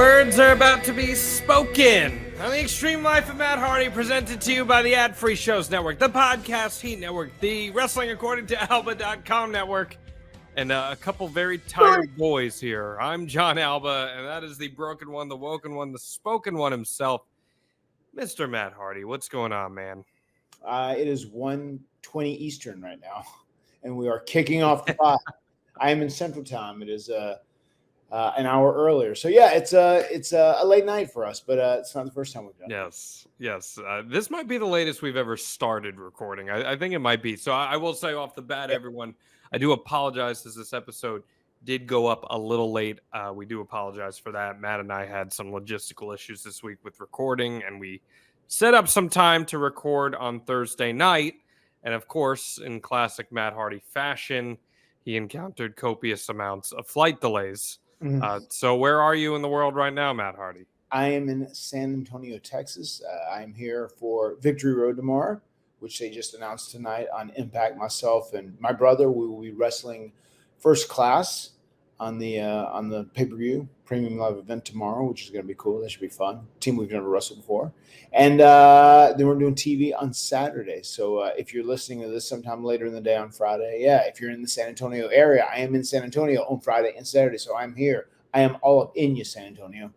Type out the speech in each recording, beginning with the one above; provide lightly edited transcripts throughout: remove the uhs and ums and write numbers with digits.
Words are about to be spoken on the Extreme Life of Matt Hardy, presented to you by the Ad Free Shows Network, the Podcast Heat Network, the Wrestling According to Alba.com Network, and a couple very tired boys here. I'm John Alba, and that is the broken one, the woken one, the spoken one himself, Mr. Matt Hardy. What's going on, man? It is 1:20 Eastern right now, and we are kicking off the pod. I am in Central Time. It is an hour earlier. So yeah, it's a late night for us, but it's not the first time we've done it. Yes. This might be the latest we've ever started recording. I think it might be. So I will say off the bat, everyone, I do apologize as this episode did go up a little late. We do apologize for that. Matt and I had some logistical issues this week with recording, and we set up some time to record on Thursday night. And of course, in classic Matt Hardy fashion, he encountered copious amounts of flight delays. So where are you in the world right now, Matt Hardy? I am in San Antonio, Texas. I'm here for Victory Road tomorrow, which they just announced tonight on Impact. Myself and my brother, we will be wrestling First Class on the pay-per-view premium live event tomorrow, which is going to be cool. That should be fun. Team we've never wrestled before. And then we're doing TV on Saturday. So if you're listening to this sometime later in the day on Friday, if you're in the San Antonio area, I am in San Antonio on Friday and Saturday. So I'm here. I am all up in you, San Antonio.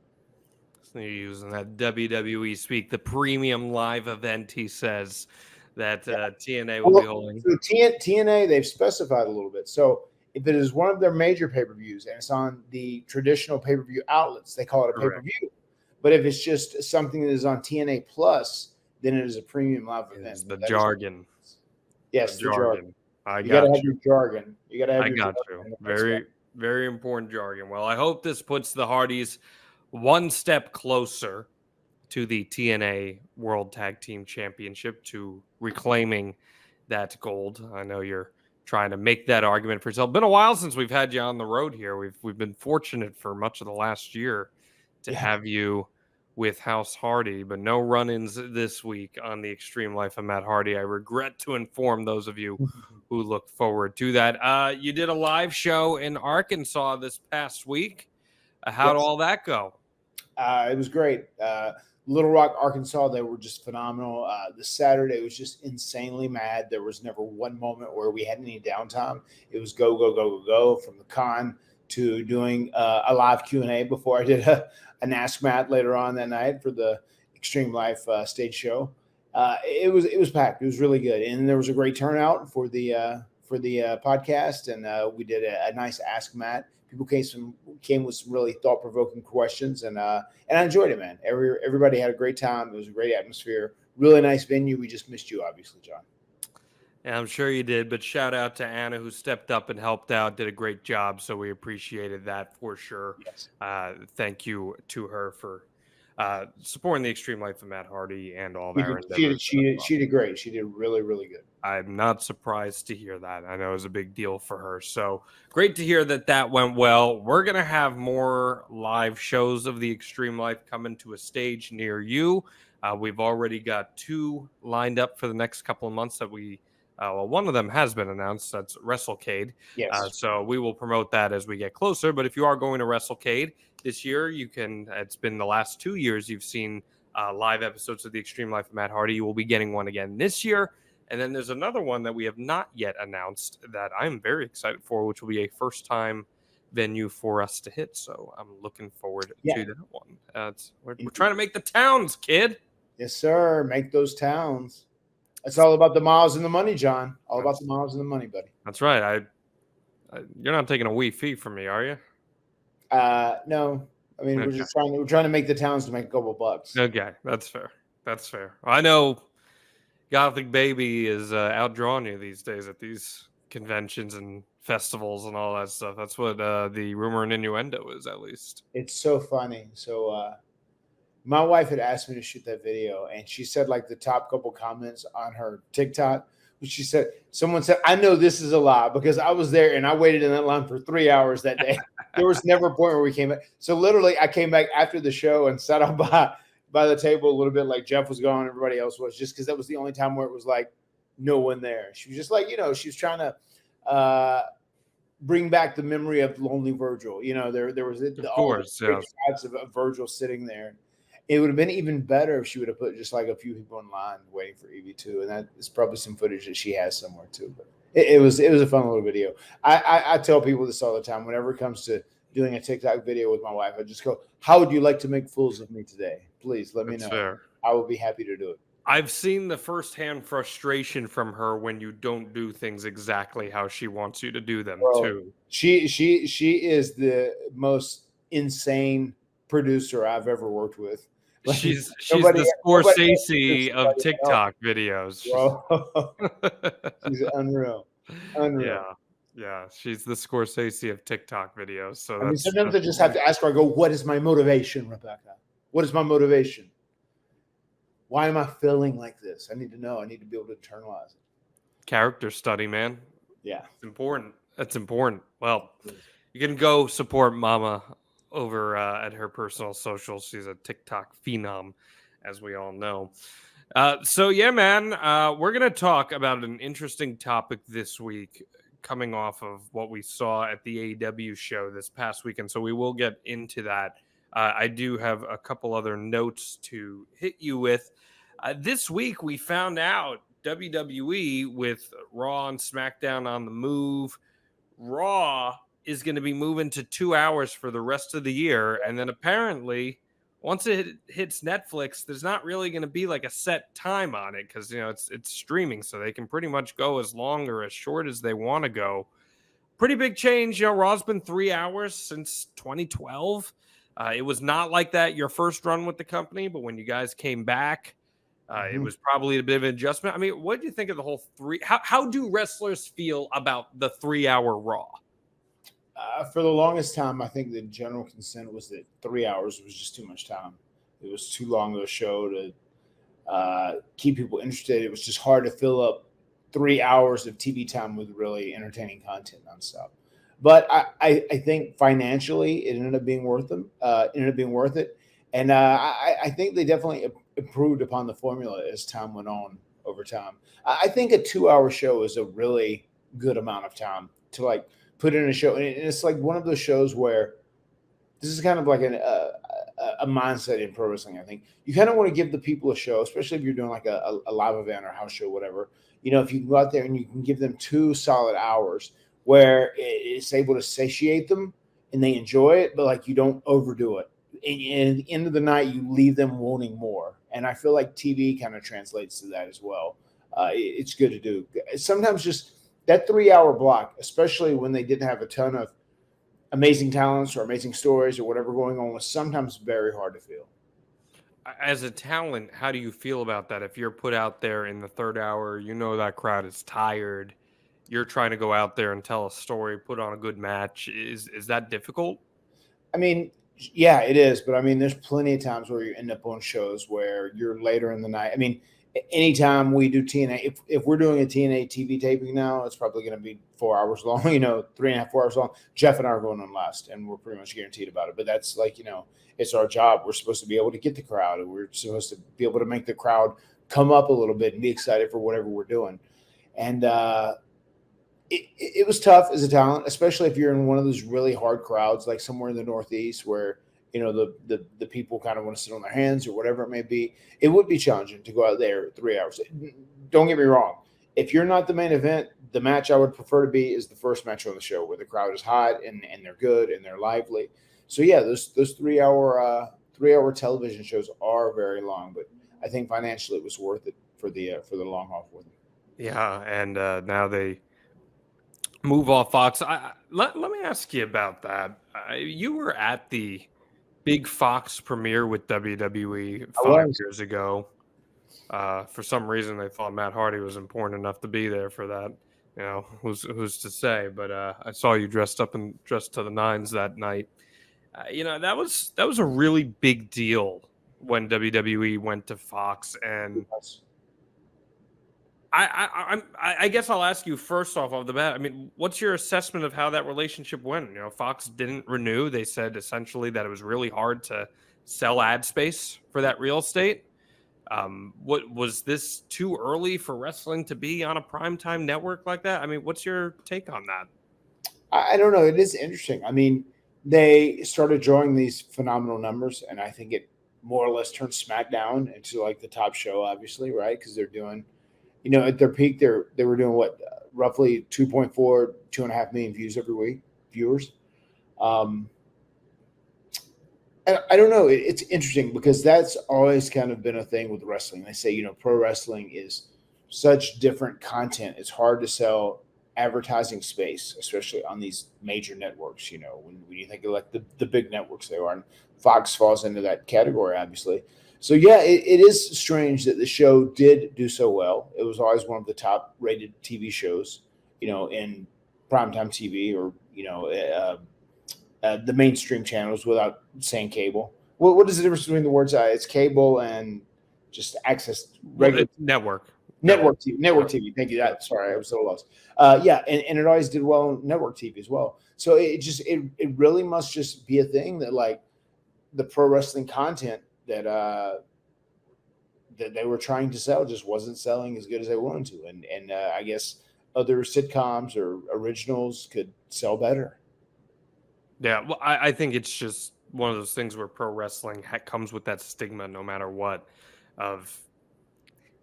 So you're using that WWE speak, the premium live event, he says, that TNA will be holding. So TNA, they've specified a little bit. So if it is one of their major pay-per-views and it's on the traditional pay-per-view outlets, they call it a pay-per-view. But if it's just something that is on TNA Plus, then it is a premium live event. It's the jargon. Yes, the jargon. You got to have your jargon. You got to have your jargon. Very, very important jargon. Well, I hope this puts the Hardys one step closer to the TNA World Tag Team Championship, to reclaiming that gold. I know you're trying to make that argument for yourself. Been a while since we've had you on the road here. We've been fortunate for much of the last year to have you with House Hardy, but no run-ins this week on the Extreme Life of Matt Hardy. I regret to inform those of you who look forward to that. You did a live show in Arkansas this past week. How'd all that go? It was great. Little Rock, Arkansas, they were just phenomenal. The Saturday was just insanely mad. There was never one moment where we had any downtime. It was go, go, go, go, go, from the con to doing a live Q&A before I did an Ask Matt later on that night for the Extreme Life stage show. It was packed. It was really good, and there was a great turnout for the podcast, and we did a nice Ask Matt. People came with some really thought-provoking questions, and I enjoyed it, man. Everybody had a great time. It was a great atmosphere. Really nice venue. We just missed you, obviously, John. Yeah, I'm sure you did, but shout out to Anna, who stepped up and helped out, did a great job, so we appreciated that for sure. Yes. Thank you to her for supporting the Extreme Life of Matt Hardy and all that. She did great. She did really, really good. I'm not surprised to hear that. I know it was a big deal for her. So great to hear that went well. We're going to have more live shows of the Extreme Life coming to a stage near you. We've already got 2 lined up for the next couple of months that one of them has been announced. That's WrestleCade. Yes. So we will promote that as we get closer. But if you are going to WrestleCade this year, you can. It's been the last 2 years you've seen live episodes of the Extreme Life of Matt Hardy. You will be getting one again this year. And then there's another one that we have not yet announced that I'm very excited for, which will be a first-time venue for us to hit. So I'm looking forward to that one. We're trying to make the towns, kid. Yes, sir. Make those towns. It's all about the miles and the money, John. All about the miles and the money, buddy. That's right. You're not taking a wee fee from me, are you? No. I mean, okay. We're trying to make the towns to make a couple bucks. Okay, that's fair. I know Gothic Baby is outdrawing you these days at these conventions and festivals and all that stuff. That's what the rumor and innuendo is, at least. It's so funny. So my wife had asked me to shoot that video, and she said like the top couple comments on her TikTok, which she said, someone said, I know this is a lie because I was there and I waited in that line for 3 hours that day. There was never a point where we came back. So literally I came back after the show and sat up by the table a little bit like Jeff was gone, everybody else was, just because that was the only time where it was like no one there. She was just like, she was trying to bring back the memory of Lonely Virgil. You know, there was Of all the course, great yes. shots of Virgil sitting there. It would have been even better if she would have put just like a few people in line waiting for EV2, and that is probably some footage that she has somewhere too. But it was a fun little video. I tell people this all the time. Whenever it comes to doing a TikTok video with my wife, I just go, "How would you like to make fools of me today? Please let me That's know. fair. I will be happy to do it." I've seen the firsthand frustration from her when you don't do things exactly how she wants you to do them Bro, too. she is the most insane producer I've ever worked with. Like She's the nobody else Scorsese produces of like that, TikTok videos. bro. She's unreal, Yeah, unreal. yeah, she's the Scorsese of TikTok videos. So I mean, that's sometimes I just have to ask her. I go, "What is my motivation, Rebecca? What is my motivation? Why am I feeling like this? I need to know. I need to be able to internalize it." character study, man. Yeah. It's important. That's important. Well, you can go support Mama over at her personal socials. She's a TikTok phenom, as we all know. So yeah, man, we're gonna talk about an interesting topic this week, coming off of what we saw at the AEW show this past weekend. So we will get into that. I do have a couple other notes to hit you with. This week we found out WWE with Raw and SmackDown on the move. Raw is going to be moving to 2 hours for the rest of the year, and then apparently once it hits Netflix, there's not really going to be like a set time on it because it's streaming, so they can pretty much go as long or as short as they want to go. Pretty big change. Raw's been 3 hours since 2012. It was not like that your first run with the company, but when you guys came back, it was probably a bit of an adjustment. I mean, what do you think of the whole three? How do wrestlers feel about the 3 hour Raw? For the longest time, I think the general consent was that 3 hours was just too much time. It was too long of a show to keep people interested. It was just hard to fill up 3 hours of TV time with really entertaining content nonstop. But I think financially it ended up being worth them. Ended up being worth it, and I think they definitely improved upon the formula as time went on over time. I think a 2 hour show is a really good amount of time to like put in a show, and it's like one of those shows where this is kind of like a mindset in pro wrestling. I think you kind of want to give the people a show, especially if you're doing like a live event or house show, whatever. If you can go out there and you can give them 2 solid hours where it's able to satiate them and they enjoy it, but like you don't overdo it. And at the end of the night, you leave them wanting more. And I feel like TV kind of translates to that as well. It's good to do. Sometimes just that 3 hour block, especially when they didn't have a ton of amazing talents or amazing stories or whatever going on, was sometimes very hard to feel. As a talent, how do you feel about that? If you're put out there in the third hour, that crowd is tired. You're trying to go out there and tell a story, put on a good match. Is that difficult? I mean, yeah, it is. But I mean, there's plenty of times where you end up on shows where you're later in the night. I mean, anytime we do TNA, if we're doing a TNA TV taping now, it's probably going to be 4 hours long, 3.5, 4 hours long. Jeff and I are going on last, and we're pretty much guaranteed about it. But that's like, it's our job. We're supposed to be able to get the crowd, and we're supposed to be able to make the crowd come up a little bit and be excited for whatever we're doing. And it was tough as a talent, especially if you're in one of those really hard crowds, like somewhere in the Northeast where the people kind of want to sit on their hands or whatever it may be. It would be challenging to go out there 3 hours. Don't get me wrong. If you're not the main event, the match I would prefer to be is the first match on the show where the crowd is hot and they're good and they're lively. So yeah, those 3 hour television shows are very long, but I think financially it was worth it for the long haul for them. Yeah, and now they move off Fox. Let me ask you about that. You were at the big Fox premiere with WWE 5 years ago. For some reason, they thought Matt Hardy was important enough to be there for that. Who's to say? But I saw you dressed to the nines that night. That was a really big deal when WWE went to Fox, and I guess I'll ask you first off the bat. I mean, what's your assessment of how that relationship went? Fox didn't renew. They said essentially that it was really hard to sell ad space for that real estate. What was this too early for wrestling to be on a primetime network like that? I mean, what's your take on that? I don't know. It is interesting. I mean, they started drawing these phenomenal numbers, and I think it more or less turned SmackDown into like the top show, obviously, right? Because they're doing, at their peak, they were doing what, roughly 2.4, 2.5 million views every week, viewers. Um, I don't know. It's interesting because that's always kind of been a thing with wrestling. They say, pro wrestling is such different content. It's hard to sell advertising space, especially on these major networks. When you think of like the big networks they are, and Fox falls into that category, obviously. So yeah, it is strange that the show did do so well. It was always one of the top rated TV shows, in primetime TV or the mainstream channels without saying cable. What is the difference between the words? It's cable and just access regular network. Network TV. Network TV. Thank you. Sorry, I was a little lost. Yeah, and it always did well on network TV as well. So it really must just be a thing that like the pro wrestling content that that they were trying to sell just wasn't selling as good as they wanted to, and I guess other sitcoms or originals could sell better. Yeah, well, I think it's just one of those things where pro wrestling comes with that stigma, no matter what, of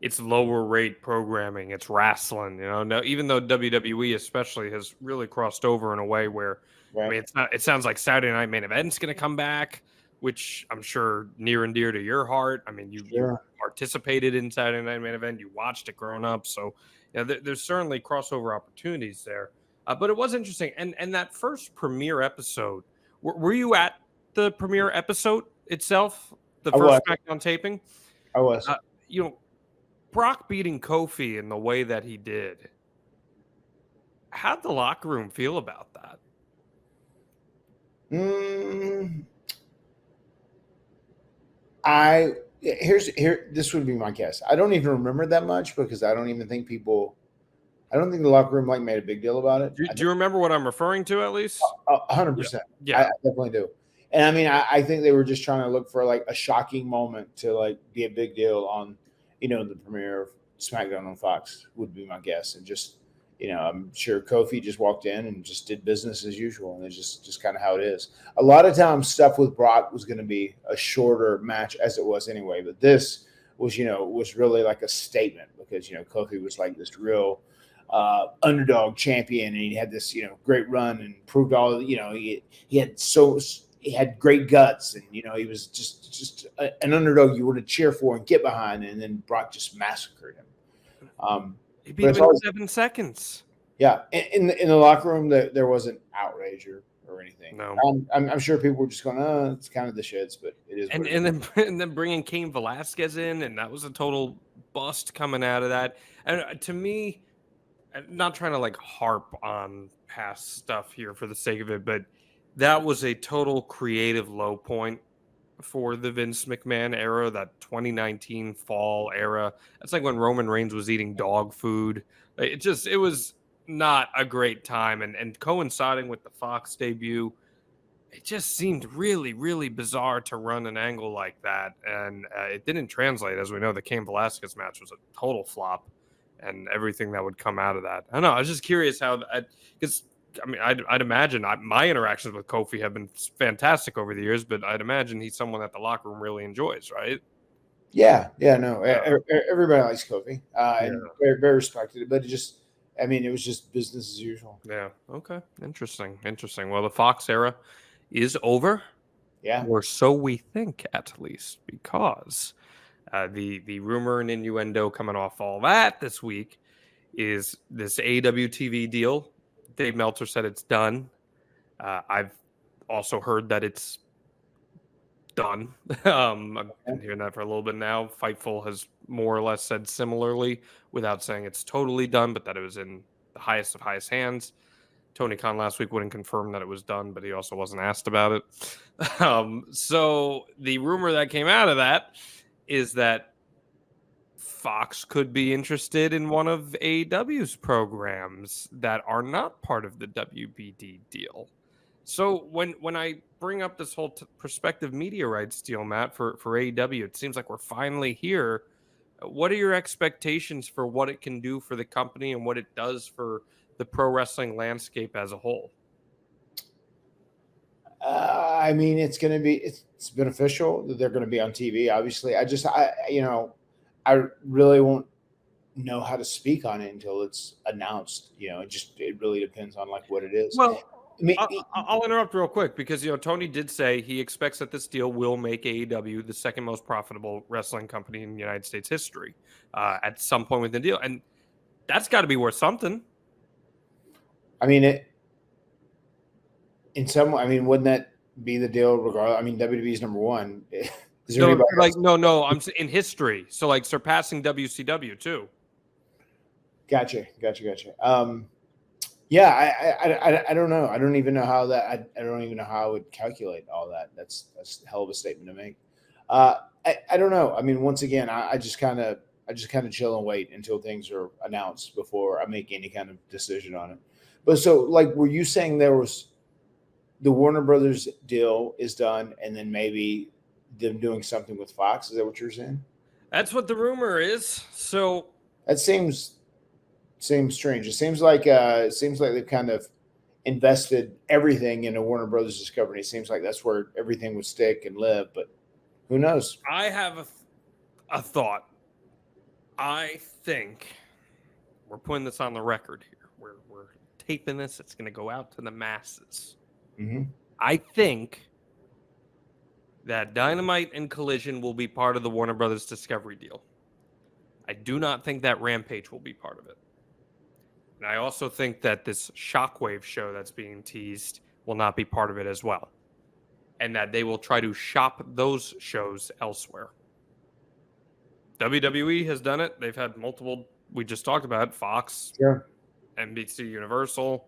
it's lower rate programming, it's wrestling. No, even though WWE especially has really crossed over in a way where, Right. I mean, it's not. It sounds like Saturday Night Main Event's going to come back, which I'm sure near and dear to your heart. I mean, you participated in Saturday Night Main Event, you watched it growing up, so there's certainly crossover opportunities there. But it was interesting, and that first premiere episode, were you at the premiere episode itself, the first SmackDown taping? I was. Brock beating Kofi in the way that he did. How'd the locker room feel about that? This would be my guess. I don't even remember that much because I don't even think I don't think the locker room made a big deal about it. Do you remember what I'm referring to at least? 100%. Yeah. I definitely do. And I mean, I think they were just trying to look for like a shocking moment to like be a big deal on, the premiere of SmackDown on Fox would be my guess. And just, I'm sure Kofi just walked in and just did business as usual. And it's just kind of how it is. A lot of times stuff with Brock was going to be a shorter match as it was anyway. But this was, was really like a statement because, Kofi was like this real underdog champion, and he had this great run and proved all he had great guts, and he was just an underdog you want to cheer for and get behind, and then Brock just massacred him. He beat him in 7 seconds. Yeah, in the locker room there wasn't outrage or anything. No, I'm sure people were just going, it's kind of the shits, but it is. And then bringing Cain Velasquez in, and that was a total bust coming out of that. And to me, not trying to like harp on past stuff here for the sake of it, but that was a total creative low point for the Vince McMahon era, that 2019 fall era. That's like when Roman Reigns was eating dog food. It was not a great time. And coinciding with the Fox debut, it just seemed really, really bizarre to run an angle like that. And it didn't translate. As we know, the Cain Velasquez match was a total flop. And everything that would come out of that. I don't know. I was just curious how, because I'd imagine my interactions with Kofi have been fantastic over the years, but I'd imagine he's someone that the locker room really enjoys, right? Yeah, no. Everybody likes Kofi, and very, very respected. But it was just business as usual. Yeah. Okay. Interesting. Well, the Fox era is over. Yeah. Or so we think, at least, because the rumor and innuendo coming off all that this week is this AEW TV deal. Dave Meltzer said it's done. I've also heard that it's done. I've been hearing that for a little bit now. Fightful has more or less said similarly without saying it's totally done, but that it was in the highest of highest hands. Tony Khan last week wouldn't confirm that it was done, but he also wasn't asked about it. So the rumor that came out of that is that Fox could be interested in one of AEW's programs that are not part of the WBD deal. So when I bring up this whole prospective media rights deal, Matt, for AEW, it seems like we're finally here. What are your expectations for what it can do for the company and what it does for the pro wrestling landscape as a whole? I mean, it's beneficial that they're going to be on TV. Obviously, I really won't know how to speak on it until it's announced. It really depends on like what it is. Well, I mean, I'll interrupt real quick because Tony did say he expects that this deal will make AEW the second most profitable wrestling company in United States history at some point with the deal, and that's got to be worth something. I mean, wouldn't that be the deal? Regardless, I mean, WWE's number one. Is there anybody like no? I'm in history, so like surpassing WCW too. Gotcha. Yeah, I don't know. I don't even know how that. I don't even know how I would calculate all that. That's a hell of a statement to make. I don't know. I mean, once again, I just kind of chill and wait until things are announced before I make any kind of decision on it. But so, like, were you saying there was the Warner Brothers deal is done, and then maybe them doing something with Fox? Is that what you're saying? That's what the rumor is. So that seems strange. It seems like they've kind of invested everything in a Warner Brothers Discovery. It seems like that's where everything would stick and live, but who knows? I have a thought. I think we're putting this on the record here. We're taping this. It's going to go out to the masses. Mm-hmm. I think that Dynamite and Collision will be part of the Warner Brothers Discovery deal. I do not think that Rampage will be part of it. And I also think that this Shockwave show that's being teased will not be part of it as well. And that they will try to shop those shows elsewhere. WWE has done it. They've had multiple, we just talked about it, Fox, sure. NBC Universal.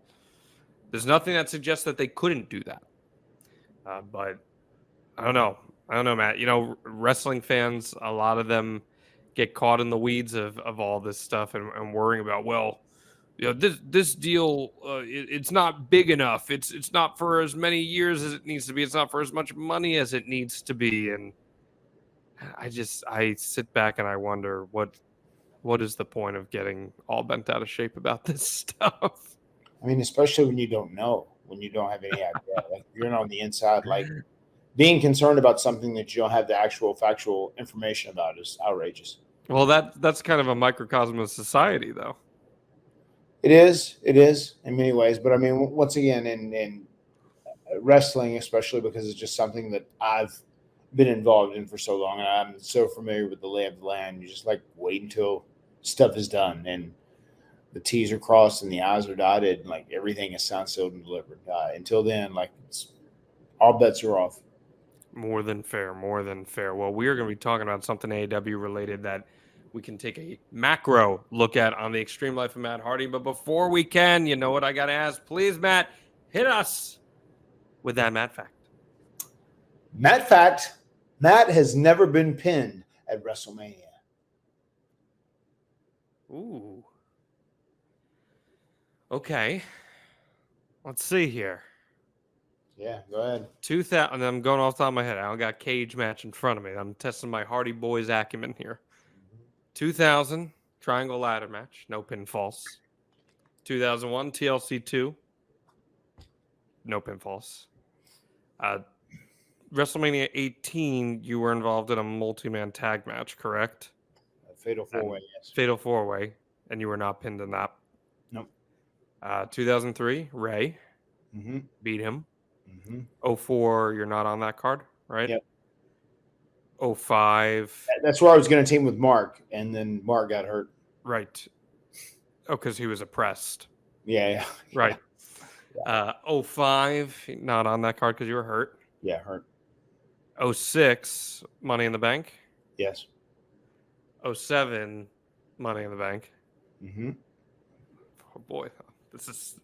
There's nothing that suggests that they couldn't do that. But I don't know, Matt. Wrestling fans, a lot of them get caught in the weeds of all this stuff and worrying about, well, this deal, it's not big enough. It's not for as many years as it needs to be. It's not for as much money as it needs to be. And I sit back and I wonder what is the point of getting all bent out of shape about this stuff? I mean, especially when you don't know, when you don't have any idea, like you're not on the inside, like being concerned about something that you don't have the actual factual information about is outrageous. Well, that's kind of a microcosm of society, though. It is in many ways, but I mean, once again, in wrestling, especially because it's just something that I've been involved in for so long, and I'm so familiar with the lay of the land. You just like wait until stuff is done and the T's are crossed and the I's are dotted, and like everything is signed, sealed, and delivered. Until then, like all bets are off. More than fair. Well, we are going to be talking about something AEW related that we can take a macro look at on the Extreme Life of Matt Hardy. But before we can, you know what I got to ask? Please, Matt, hit us with that Matt fact. Matt fact, Matt has never been pinned at WrestleMania. Ooh. Okay. Let's see here. Yeah, go ahead. 2000. I'm going off the top of my head. I don't got cage match in front of me. I'm testing my Hardy Boys acumen here. 2000 triangle ladder match, no pinfalls. 2001 TLC 2, no pinfalls. WrestleMania 18, you were involved in a multi-man tag match, correct? Fatal 4-way, yes. Fatal 4-way, and you were not pinned in that. Nope. 2003, Ray beat him. 04, you're not on that card, right? Yep. 05. That's where I was going to team with Mark, and then Mark got hurt. Right. Oh, because he was oppressed. Yeah. Right. 05, not on that card because you were hurt. Yeah, hurt. 06, Money in the Bank. Yes. 07, Money in the Bank. Oh boy, this is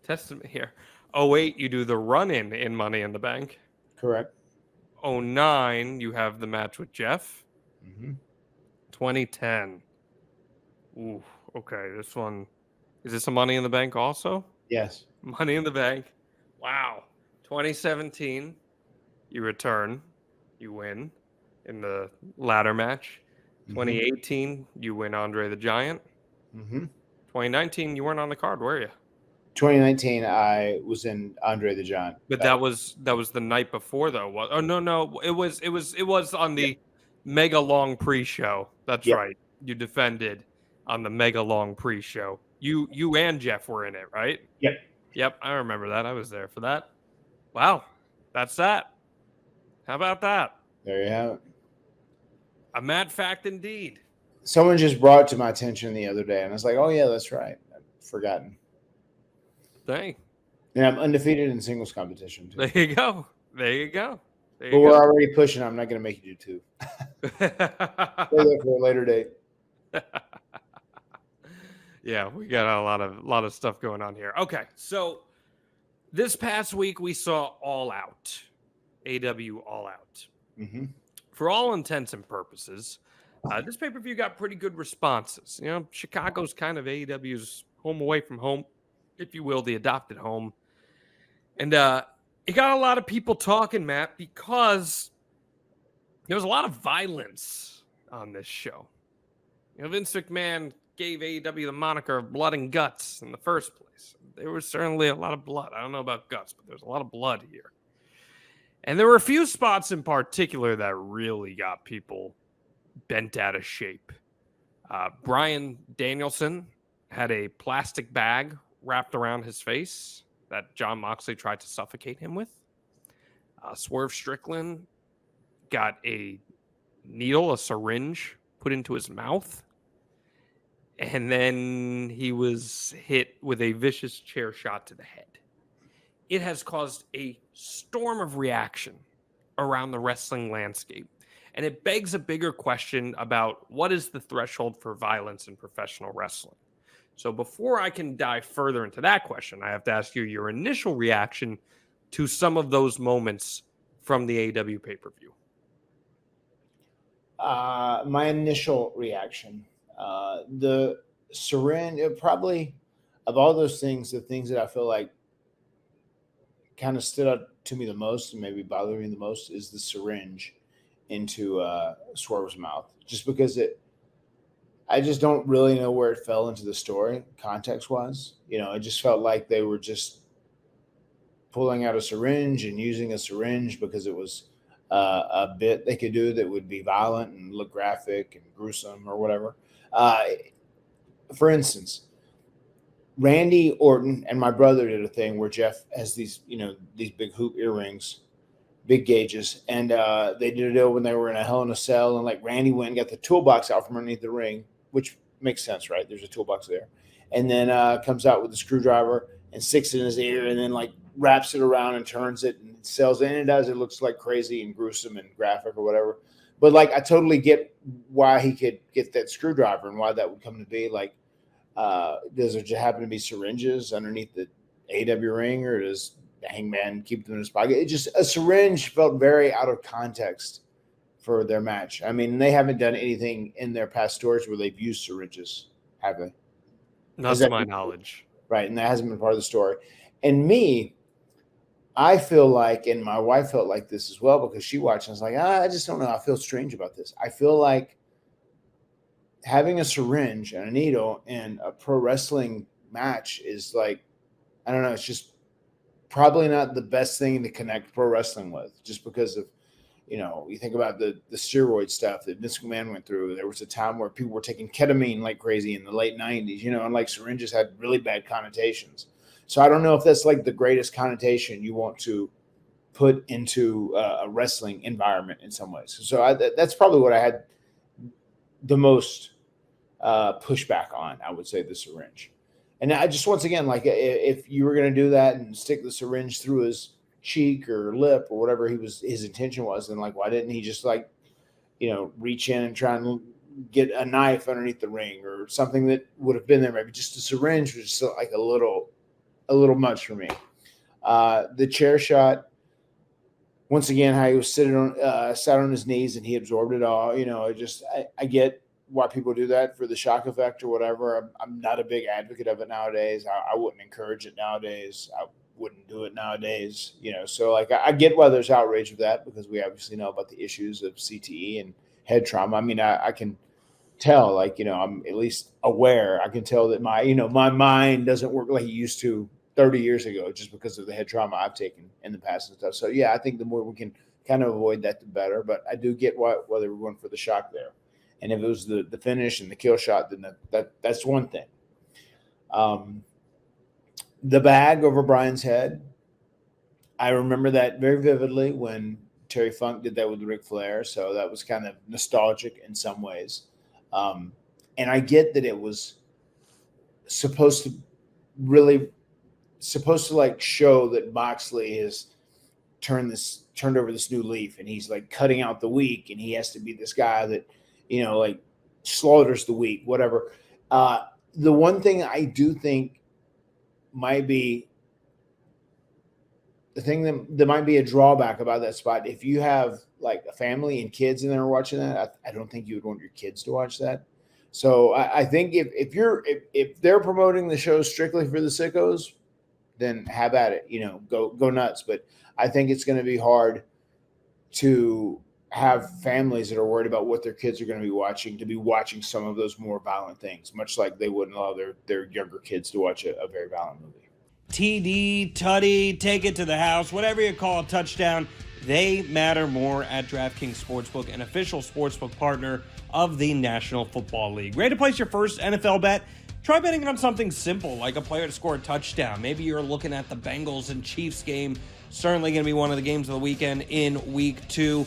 testament here. 08, you do the run-in in Money in the Bank. Correct. 09, you have the match with Jeff. 2010. Ooh, okay. This one, is this a Money in the Bank also? Yes. Money in the Bank. Wow. 2017, you return. You win in the ladder match. 2018, you win Andre the Giant. 2019, you weren't on the card, were you? 2019, I was in Andre the Giant. But that was the night before though. Oh no, it was on the mega long pre-show. That's Yep. right. You defended on the mega long pre-show. You and Jeff were in it, right? Yep. Yep, I remember that. I was there for that. Wow. That's that. How about that? There you have it. A mad fact indeed. Someone just brought it to my attention the other day, and I was like, "Oh yeah, that's right. I'd forgotten." Dang. And I'm undefeated in singles competition too. There you go. There you go. There But you we're go. already pushing. I'm not going to make you do two. Save that for a later date. Yeah, we got a lot of stuff going on here. Okay, so this past week we saw All Out, AW All Out. Mm-hmm. For all intents and purposes, this pay-per-view got pretty good responses. You know, Chicago's kind of AEW's home away from home, if you will, the adopted home. And it got a lot of people talking, Matt, because there was a lot of violence on this show. You know, Vince McMahon gave AEW the moniker of blood and guts in the first place. There was certainly a lot of blood. I don't know about guts, but there's a lot of blood here. And there were a few spots in particular that really got people bent out of shape. Bryan Danielson had a plastic bag wrapped around his face that Jon Moxley tried to suffocate him with. Swerve Strickland got a needle, a syringe, put into his mouth. And then he was hit with a vicious chair shot to the head. It has caused a storm of reaction around the wrestling landscape. And it begs a bigger question about what is the threshold for violence in professional wrestling. So before I can dive further into that question, I have to ask you your initial reaction to some of those moments from the AEW pay-per-view. My initial reaction, the syringe, probably of all those things, the things that I feel like kind of stood out to me the most and maybe bothered me the most is the syringe into Swerve's mouth, just because I just don't really know where it fell into the story context wise. You know, it just felt like they were just pulling out a syringe and using a syringe because it was a bit they could do that would be violent and look graphic and gruesome or whatever. For instance, Randy Orton and my brother did a thing where Jeff has these big hoop earrings, big gauges, and they did it when they were in a Hell in a Cell, and like Randy went and got the toolbox out from underneath the ring, which makes sense, right? There's a toolbox there, and then comes out with a screwdriver and sticks it in his ear, and then like wraps it around and turns it and sells it, and it does. It looks like crazy and gruesome and graphic or whatever, but like I totally get why he could get that screwdriver and why that would come to be. Like, does there just happen to be syringes underneath the AEW ring, or does Hangman keep them in his pocket? It just, a syringe felt very out of context for their match. I mean, they haven't done anything in their past stories where they've used syringes, have they? Not to my knowledge. Right, and that hasn't been part of the story. And me, I feel like, and my wife felt like this as well because she watched and was like, I just don't know. I feel strange about this. I feel like having a syringe and a needle in a pro wrestling match is like, I don't know, it's just probably not the best thing to connect pro wrestling with, just because of, you think about the steroid stuff that Vince McMahon went through. There was a time where people were taking ketamine like crazy in the late 90s, and like syringes had really bad connotations. So I don't know if that's like the greatest connotation you want to put into a wrestling environment in some ways. So that's probably what I had the most pushback on, I would say, the syringe. And I just, once again, like if you were going to do that and stick the syringe through his cheek or lip or whatever his intention was, then like, why didn't he just like, reach in and try and get a knife underneath the ring or something that would have been there? Maybe just a syringe was just like a little much for me. The chair shot, once again, how he was sat on his knees and he absorbed it all. I get why people do that for the shock effect or whatever. I'm not a big advocate of it nowadays. I wouldn't encourage it nowadays. I wouldn't do it nowadays. So like I get why there's outrage with that, because we obviously know about the issues of CTE and head trauma. I mean, I can tell, like, I'm at least aware. I can tell that my mind doesn't work like it used to 30 years ago, just because of the head trauma I've taken in the past and stuff. So yeah, I think the more we can kind of avoid that, the better. But I do get whether we're going for the shock there. And if it was the finish and the kill shot, then that's one thing. The bag over Brian's head, I remember that very vividly when Terry Funk did that with Ric Flair. So that was kind of nostalgic in some ways. And I get that it was supposed to like show that Moxley has turned over this new leaf, and he's like cutting out the weak, and he has to be this guy that, you know, like slaughters the weak, whatever. The one thing I do think might be the thing that might be a drawback about that spot, if you have like a family and kids and they're watching that, I don't think you would want your kids to watch that. So I think if they're promoting the show strictly for the sickos, then have at it, you know, go nuts. But I think it's going to be hard to have families that are worried about what their kids are going to be watching some of those more violent things, much like they wouldn't allow their younger kids to watch a very violent movie. TD, Tutty, take it to the house, whatever you call a touchdown, they matter more at DraftKings Sportsbook, an official sportsbook partner of the National Football League. Ready to place your first NFL bet? Try betting on something simple, like a player to score a touchdown. Maybe you're looking at the Bengals and Chiefs game. Certainly going to be one of the games of the weekend in Week 2.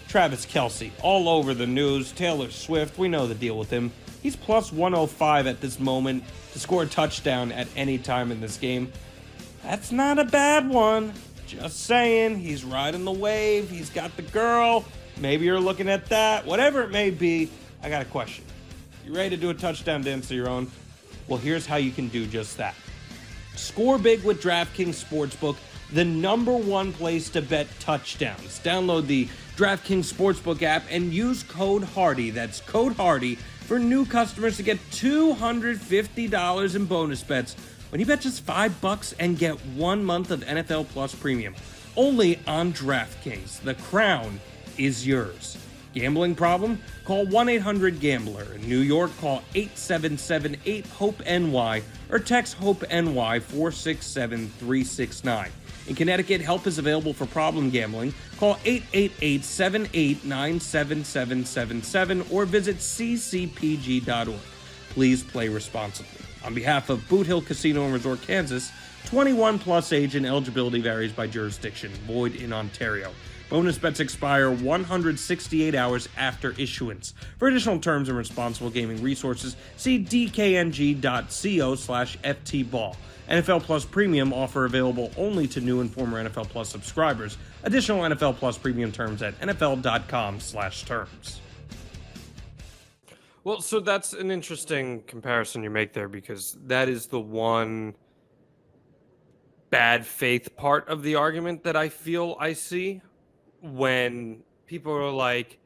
Travis Kelce, all over the news. Taylor Swift, we know the deal with him. He's plus 105 at this moment to score a touchdown at any time in this game. That's not a bad one. Just saying, he's riding the wave. He's got the girl. Maybe you're looking at that. Whatever it may be, I got a question. You ready to do a touchdown dance of your own? Well, here's how you can do just that. Score big with DraftKings Sportsbook, the #1 place to bet touchdowns. Download the DraftKings Sportsbook app and use code HARDY. That's code HARDY for new customers to get $250 in bonus bets when you bet just $5 and get 1 month of NFL Plus Premium. Only on DraftKings. The crown is yours. Gambling problem? Call 1-800-GAMBLER. In New York, call 877-8-HOPE-NY or text HOPE-NY 467-369. In Connecticut, help is available for problem gambling. Call 888-78-97777 or visit ccpg.org. Please play responsibly. On behalf of Boot Hill Casino and Resort, Kansas, 21 plus age and eligibility varies by jurisdiction. Void in Ontario. Bonus bets expire 168 hours after issuance. For additional terms and responsible gaming resources, see dkng.co/ftball. NFL Plus Premium offer available only to new and former NFL Plus subscribers. Additional NFL Plus Premium terms at nfl.com/terms. Well, so that's an interesting comparison you make there, because that is the one bad faith part of the argument that I feel I see when people are like,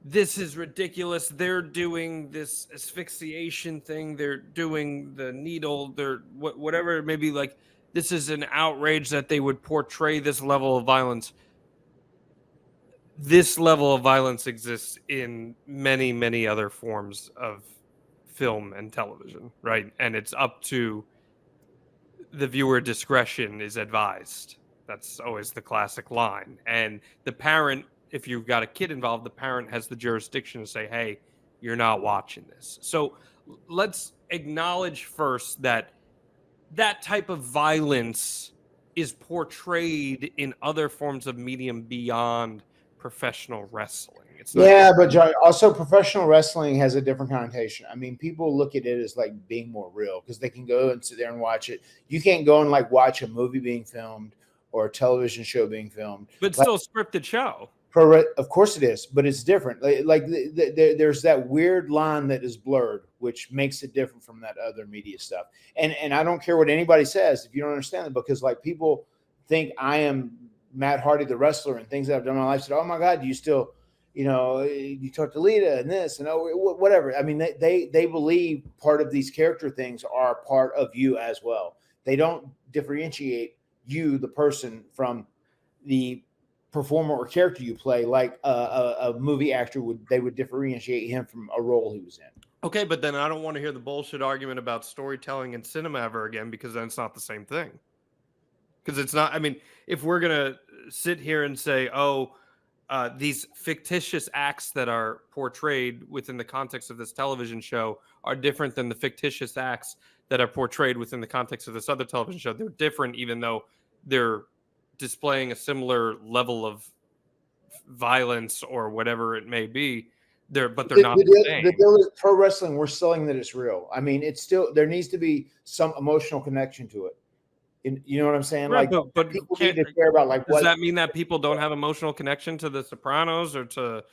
this is ridiculous. They're doing this asphyxiation thing. They're doing the needle. They're whatever it may be. Like, this is an outrage that they would portray this level of violence. This level of violence exists in many, many other forms of film and television, right? And it's up to the viewer discretion is advised. That's always the classic line. And the parent, if you've got a kid involved, the parent has the jurisdiction to say, hey, you're not watching this. So let's acknowledge first that that type of violence is portrayed in other forms of medium beyond professional wrestling. It's not but John, also professional wrestling has a different connotation. I mean, people look at it as like being more real because they can go and sit there and watch it. You can't go and like watch a movie being filmed or a television show being filmed. But still a scripted show. Of course it is, but it's different. There's that weird line that is blurred, which makes it different from that other media stuff. And I don't care what anybody says if you don't understand it, because like people think I am Matt Hardy, the wrestler, and things that I've done in my life. Said, oh my God, do you still, you talk to Lita and this and whatever. I mean, they believe part of these character things are part of you as well. They don't differentiate you, the person, from the performer or character you play, like a movie actor would. They would differentiate him from a role he was in. Okay, but then I don't want to hear the bullshit argument about storytelling in cinema ever again, because then it's not the same thing. Because it's not, I mean, if we're going to sit here and say, oh, these fictitious acts that are portrayed within the context of this television show are different than the fictitious acts that are portrayed within the context of this other television show. They're different, even though they're displaying a similar level of violence or whatever it may be. They're not the same. The deal is pro wrestling, we're selling that it's real. I mean, it's still, there needs to be some emotional connection to it. You know what I'm saying? Right, like, but people need to care about, like, does that mean that people don't have emotional connection to The Sopranos or to,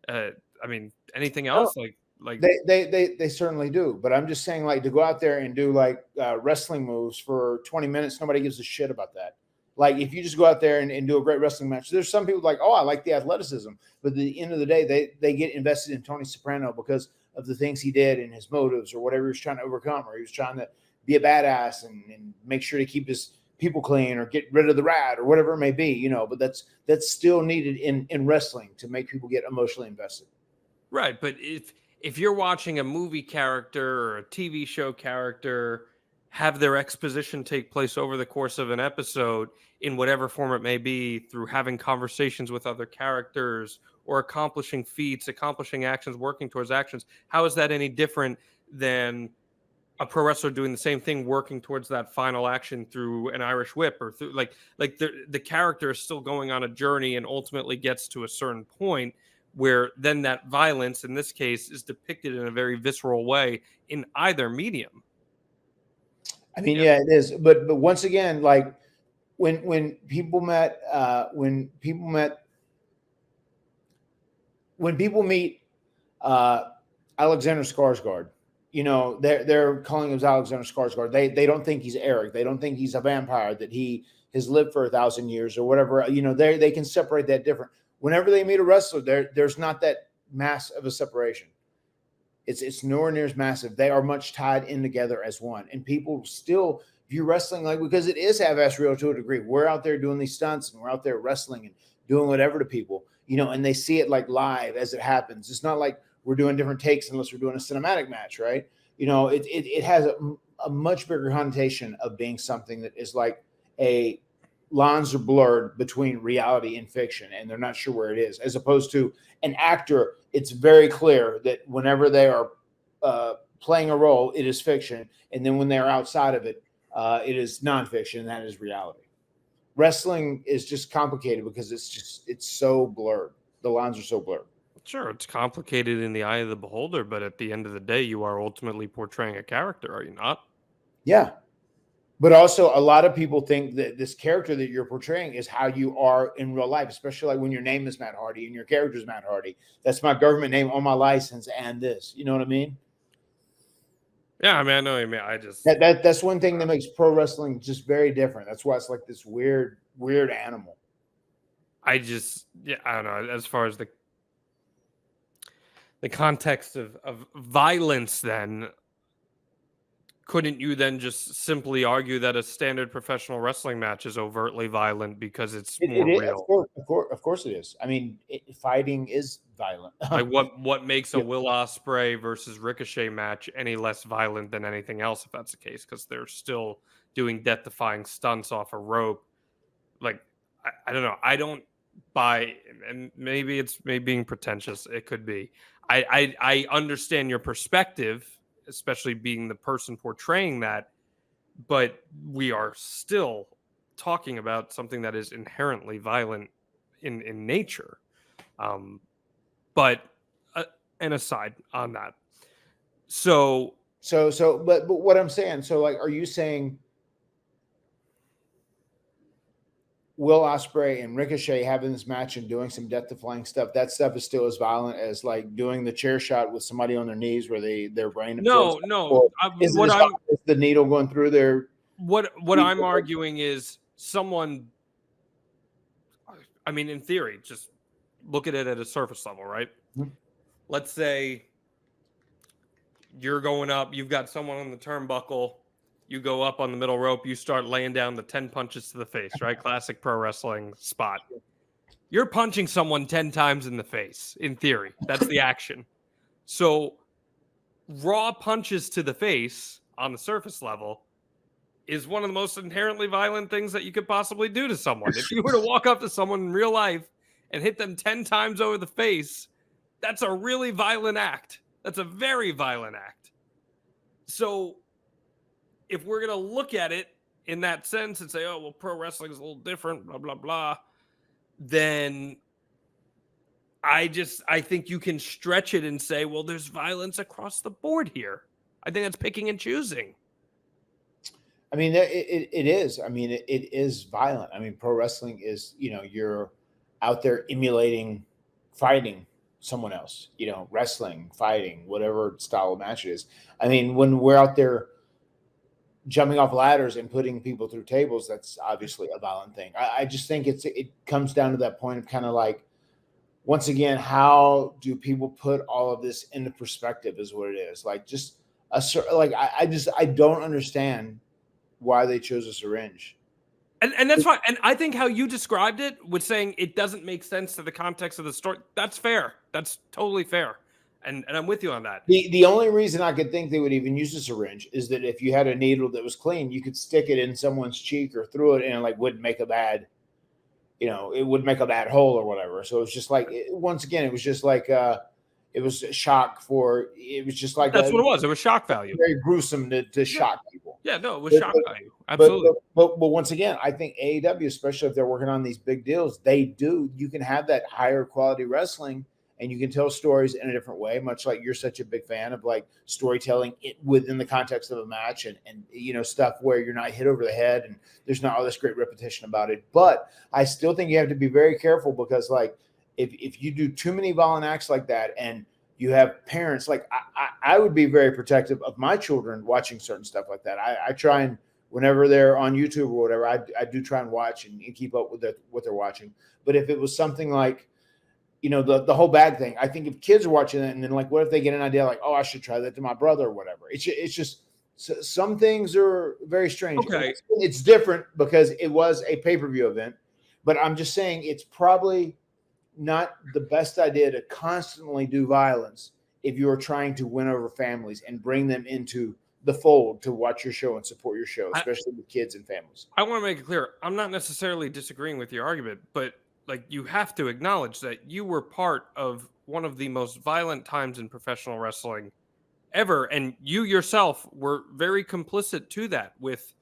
I mean, anything else? Like they certainly do. But I'm just saying, like, to go out there and do like wrestling moves for 20 minutes, nobody gives a shit about that. Like, if you just go out there and do a great wrestling match, there's some people like, oh, I like the athleticism. But at the end of the day, they get invested in Tony Soprano because of the things he did and his motives or whatever he was trying to overcome, or he was trying to be a badass and make sure to keep his people clean or get rid of the rat or whatever it may be, you know. But that's still needed in wrestling to make people get emotionally invested. Right. But if you're watching a movie character or a TV show character have their exposition take place over the course of an episode in whatever form it may be, through having conversations with other characters or accomplishing feats, accomplishing actions, working towards actions, how is that any different than a pro wrestler doing the same thing, working towards that final action through an Irish whip or through like the character is still going on a journey and ultimately gets to a certain point where then that violence in this case is depicted in a very visceral way in either medium. I mean, yeah, it is. But once again, like when people meet Alexander Skarsgård, you know, they're calling him Alexander Skarsgård. They don't think he's Eric. They don't think he's a vampire, that he has lived for 1,000 years or whatever. You know, they can separate that different. Whenever they meet a wrestler, there's not that mass of a separation. It's nowhere near as massive. They are much tied in together as one. And people still view wrestling like, because it is half-ass real to a degree. We're out there doing these stunts and we're out there wrestling and doing whatever to people, you know, and they see it like live as it happens. It's not like we're doing different takes unless we're doing a cinematic match, right? You know, it has a much bigger connotation of being something that is like a lines are blurred between reality and fiction, and they're not sure where it is, as opposed to an actor. It's very clear that whenever they are playing a role, it is fiction. And then when they're outside of it, it is nonfiction. And that is reality. Wrestling is just complicated because it's so blurred. The lines are so blurred. Sure, it's complicated in the eye of the beholder, but at the end of the day, you are ultimately portraying a character, are you not? Yeah. But also, a lot of people think that this character that you're portraying is how you are in real life, especially like when your name is Matt Hardy and your character is Matt Hardy. That's my government name on my license and this. You know what I mean? Yeah, I mean, I know what you mean. I just... That's one thing that makes pro wrestling just very different. That's why it's like this weird animal. I don't know. As far as the context of violence, then... couldn't you then just simply argue that a standard professional wrestling match is overtly violent because it's more real? Of course it is. I mean, fighting is violent. Like what makes a Will Ospreay versus Ricochet match any less violent than anything else, if that's the case? Because they're still doing death-defying stunts off a rope. Like, I don't know. I don't buy, and maybe it's me being pretentious. It could be. I understand your perspective, especially being the person portraying that, but we are still talking about something that is inherently violent in nature. But an aside on that. So but what I'm saying, so like, are you saying Will Ospreay and Ricochet having this match and doing some death-defying stuff, that stuff is still as violent as like doing the chair shot with somebody on their knees where their brain no is the needle going through their... what I'm arguing is someone, I mean, in theory, just look at it at a surface level, right? Mm-hmm. Let's say you're going up, you've got someone on the turnbuckle, you go up on the middle rope, you start laying down the 10 punches to the face, right? Classic pro wrestling spot. You're punching someone 10 times in the face, in theory. That's the action. So raw punches to the face on the surface level is one of the most inherently violent things that you could possibly do to someone. If you were to walk up to someone in real life and hit them 10 times over the face, that's a really violent act. That's a very violent act. So if we're going to look at it in that sense and say, oh, well, pro wrestling is a little different, blah, blah, blah, then I think you can stretch it and say, well, there's violence across the board here. I think that's picking and choosing. I mean, it is. I mean, it is violent. I mean, pro wrestling is, you're out there emulating fighting someone else, wrestling, fighting, whatever style of match it is. I mean, when we're out there jumping off ladders and putting people through tables, that's obviously a violent thing. I just think it comes down to that point of kind of like, once again, how do people put all of this into perspective is what it is. Like I don't understand why they chose a syringe. And that's fine. And I think how you described it with saying it doesn't make sense to the context of the story, that's fair. That's totally fair. And I'm with you on that. The only reason I could think they would even use a syringe is that if you had a needle that was clean, you could stick it in someone's cheek or through it and it wouldn't make a bad, it would make a bad hole or whatever. So it's just like, once again, it was just like, it was a shock it was just like, that's what it was. It was shock value. Very gruesome to shock people. Yeah, no, it was shock value. Absolutely. But once again, I think AEW, especially if they're working on these big deals, you can have that higher quality wrestling and you can tell stories in a different way, much like you're such a big fan of like storytelling within the context of a match and stuff where you're not hit over the head and there's not all this great repetition about it. But I still think you have to be very careful because like if you do too many violent acts like that and you have parents, like I would be very protective of my children watching certain stuff like that. I try and whenever they're on YouTube or whatever, I do try and watch and keep up with what they're watching. But if it was something like, the whole bag thing, I think if kids are watching it and then like, what if they get an idea like, oh, I should try that to my brother or whatever. It's just some things are very strange. Okay. It's different because it was a pay-per-view event, but I'm just saying it's probably not the best idea to constantly do violence if you are trying to win over families and bring them into the fold to watch your show and support your show, especially with kids and families. I want to make it clear. I'm not necessarily disagreeing with your argument, but like you have to acknowledge that you were part of one of the most violent times in professional wrestling ever. And you yourself were very complicit to that with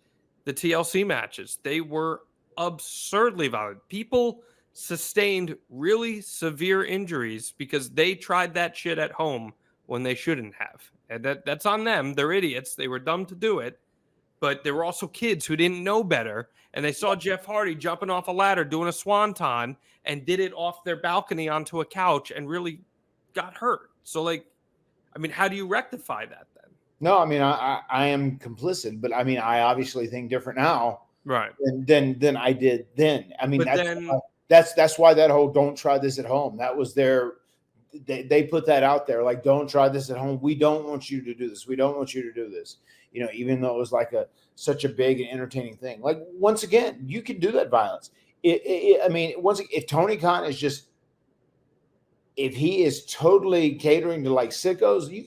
the TLC matches. They were absurdly violent. People sustained really severe injuries because they tried that shit at home when they shouldn't have. And that's on them. They're idiots. They were dumb to do it. But there were also kids who didn't know better. And they saw Jeff Hardy jumping off a ladder, doing a swanton, and did it off their balcony onto a couch and really got hurt. So, like, I mean, how do you rectify that then? No, I mean, I am complicit, but I mean, I obviously think different now, right? Than I did then. I mean, that's why that whole "don't try this at home." That was they put that out there, like, don't try this at home. We don't want you to do this. We don't want you to do this. Even though it was like such a big and entertaining thing. Like, once again, you can do that violence. I mean, if Tony Khan is just, if he is totally catering to like sickos, you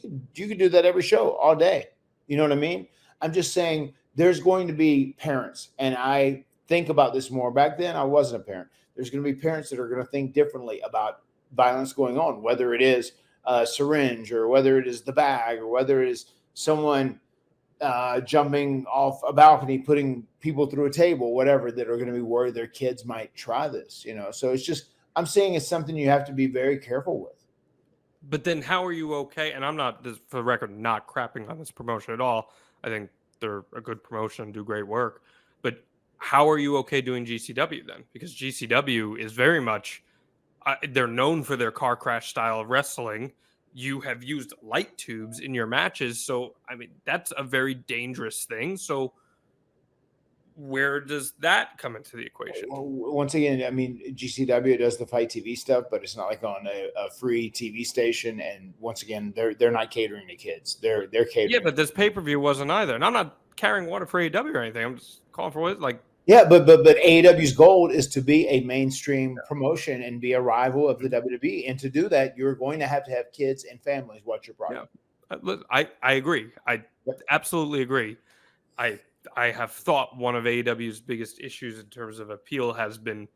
can do that every show all day. You know what I mean? I'm just saying there's going to be parents, and I think about this more. Back then, I wasn't a parent. There's going to be parents that are going to think differently about violence going on, whether it is a syringe or whether it is the bag or whether it is someone jumping off a balcony, putting people through a table, whatever, that are going to be worried their kids might try this, So it's just, I'm saying it's something you have to be very careful with. But then how are you okay? And I'm not, for the record, not crapping on this promotion at all. I think they're a good promotion and do great work. But how are you okay doing GCW then? Because GCW is very much, they're known for their car crash style of wrestling. You have used light tubes in your matches. So, I mean, that's a very dangerous thing. So where does that come into the equation? Once again, I mean, GCW does the Fight TV stuff, but it's not like on a free TV station. And once again, they're not catering to kids. They're catering. Yeah, but this pay-per-view wasn't either. And I'm not carrying water for AEW or anything. I'm just calling for what, like. Yeah, but AEW's goal is to be a mainstream promotion and be a rival of the WWE. And to do that, you're going to have kids and families watch your product. Yeah. I agree. I absolutely agree. I I have thought one of AEW's biggest issues in terms of appeal has been,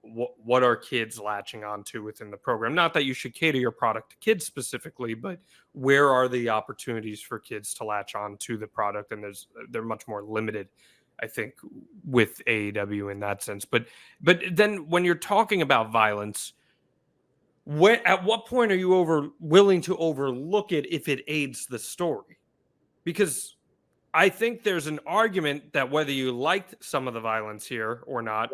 what are kids latching onto within the program? Not that you should cater your product to kids specifically, but where are the opportunities for kids to latch on to the product? And they're much more limited, I think, with AEW in that sense. But then when you're talking about violence, at what point are you willing to overlook it if it aids the story? Because I think there's an argument that whether you liked some of the violence here or not,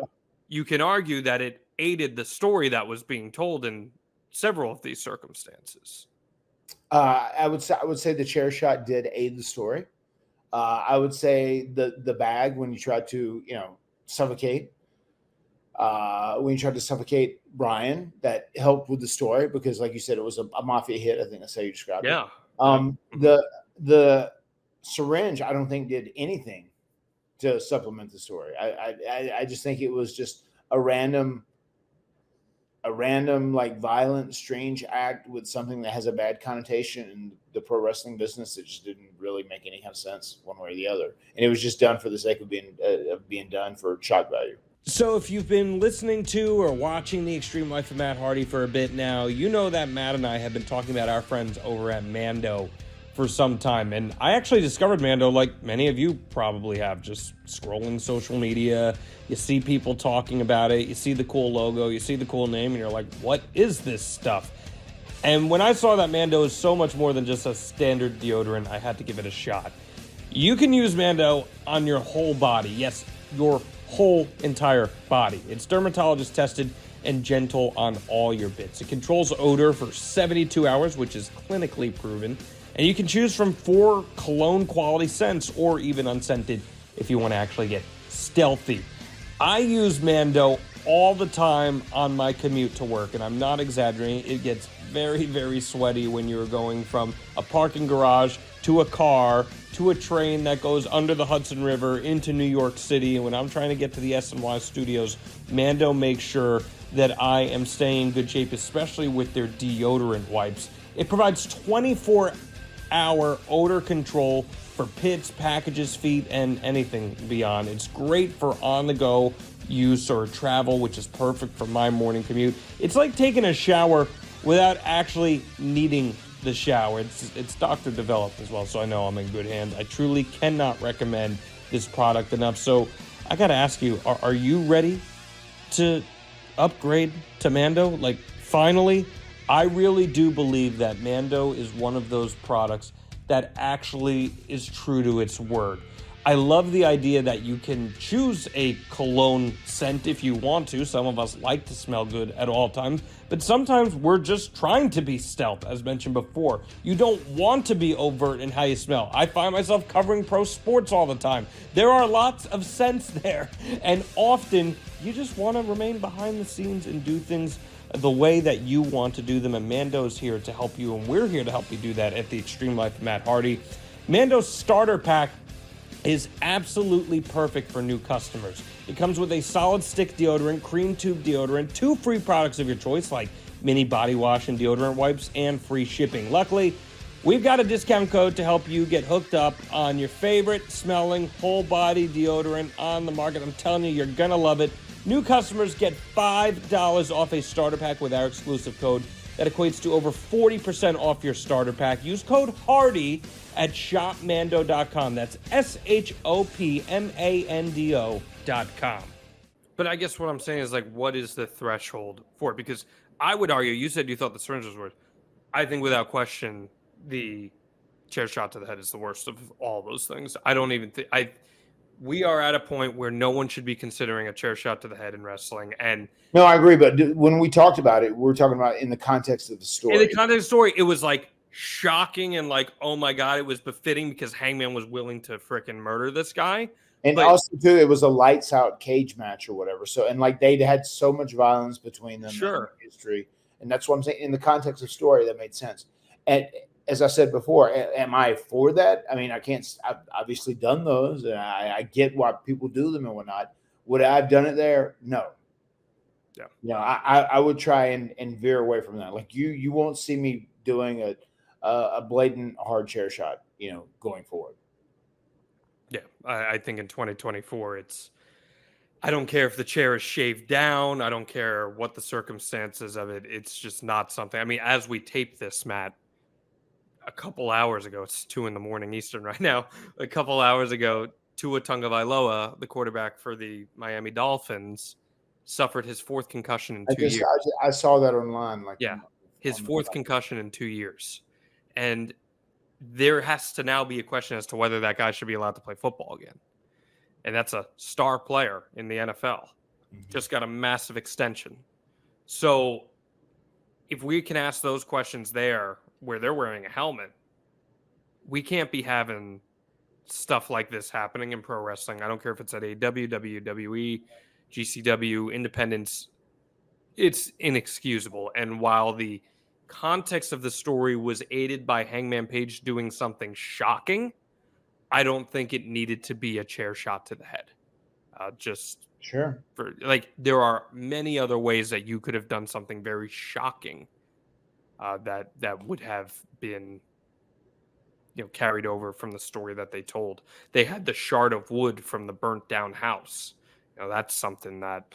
you can argue that it aided the story that was being told in several of these circumstances. I would say the chair shot did aid the story. I would say the bag when you tried to suffocate. When you tried to suffocate Brian, that helped with the story because, like you said, it was a mafia hit. I think that's how you described it. The syringe, I don't think did anything to supplement the story. I just think it was just a random like violent, strange act with something that has a bad connotation in the pro wrestling business. It just didn't really make any kind of sense one way or the other, and it was just done for the sake of being done for shock value. So if you've been listening to or watching The Extreme Life of Matt Hardy for a bit now, you know that Matt and I have been talking about our friends over at Mando for some time. And I actually discovered Mando like many of you probably have, just scrolling social media. You see people talking about it. You see the cool logo. You see the cool name. And you're like, what is this stuff? And when I saw that Mando is so much more than just a standard deodorant, I had to give it a shot. You can use Mando on your whole body. Yes, your whole entire body. It's dermatologist tested and gentle on all your bits. It controls odor for 72 hours, which is clinically proven. And you can choose from 4 cologne quality scents or even unscented if you want to actually get stealthy. I use Mando all the time on my commute to work, and I'm not exaggerating. It gets very, very sweaty when you're going from a parking garage to a car to a train that goes under the Hudson River into New York City. And when I'm trying to get to the SNY studios, Mando makes sure that I am staying in good shape, especially with their deodorant wipes. It provides 24-hour odor control for pits, packages, feet, and anything beyond. It's great for on-the-go use or travel, which is perfect for my morning commute. It's like taking a shower without actually needing the shower. It's doctor developed as well, so I know I'm in good hands. I truly cannot recommend this product enough. So I gotta ask you, are you ready to upgrade to Mando? Like, finally? I really do believe that Mando is one of those products that actually is true to its word. I love the idea that you can choose a cologne scent if you want to. Some of us like to smell good at all times, but sometimes we're just trying to be stealth, as mentioned before. You don't want to be overt in how you smell. I find myself covering pro sports all the time. There are lots of scents there, and often you just want to remain behind the scenes and do things the way that you want to do them, and Mando's here to help you, and we're here to help you do that at the Extreme Life of Matt Hardy. Mando's starter pack is absolutely perfect for new customers. It comes with a solid stick deodorant, cream tube deodorant, 2 free products of your choice like mini body wash and deodorant wipes, and free shipping. Luckily, we've got a discount code to help you get hooked up on your favorite smelling whole body deodorant on the market. I'm telling you, you're gonna love it. New customers get $5 off a starter pack with our exclusive code. That equates to over 40% off your starter pack. Use code HARDY at shopmando.com. That's SHOPMANDO.com. But I guess what I'm saying is, like, what is the threshold for it? Because I would argue, you said you thought the syringe was worse. I think without question, the chair shot to the head is the worst of all those things. I don't even think we are at a point where no one should be considering a chair shot to the head in wrestling. And no, I agree. But when we talked about it, we're talking about in the context of the story. In the context of the story, it was like shocking and like, oh my God, it was befitting because Hangman was willing to frickin' murder this guy. And also, too, it was a lights out cage match or whatever. So, and like they'd had so much violence between them in history. And that's what I'm saying. In the context of story, that made sense. And as I said before, am I for that? I mean, I've obviously done those, and I get why people do them and whatnot. Would I have done it there? No. Yeah. You know, I would try and veer away from that. Like you won't see me doing a blatant hard chair shot, going forward. Yeah, I think in 2024, I don't care if the chair is shaved down. I don't care what the circumstances of it. It's just not something. I mean, as we tape this, Matt, a couple hours ago, it's 2 in the morning Eastern right now. A couple hours ago, Tua Tagovailoa, the quarterback for the Miami Dolphins, suffered his 4th concussion in 2 years. I saw that online. Like, Yeah, his on the 4th concussion in 2 years. And there has to now be a question as to whether that guy should be allowed to play football again. And that's a star player in the NFL. Just got a massive extension. So if we can ask those questions there where they're wearing a helmet, we can't be having stuff like this happening in pro wrestling. I don't care if it's at AEW, WWE, GCW, independents. It's inexcusable. And while the context of the story was aided by Hangman Page doing something shocking, I don't think it needed to be a chair shot to the head. Just sure. There are many other ways that you could have done something very shocking that would have been, carried over from the story that they told. They had the shard of wood from the burnt down house. That's something that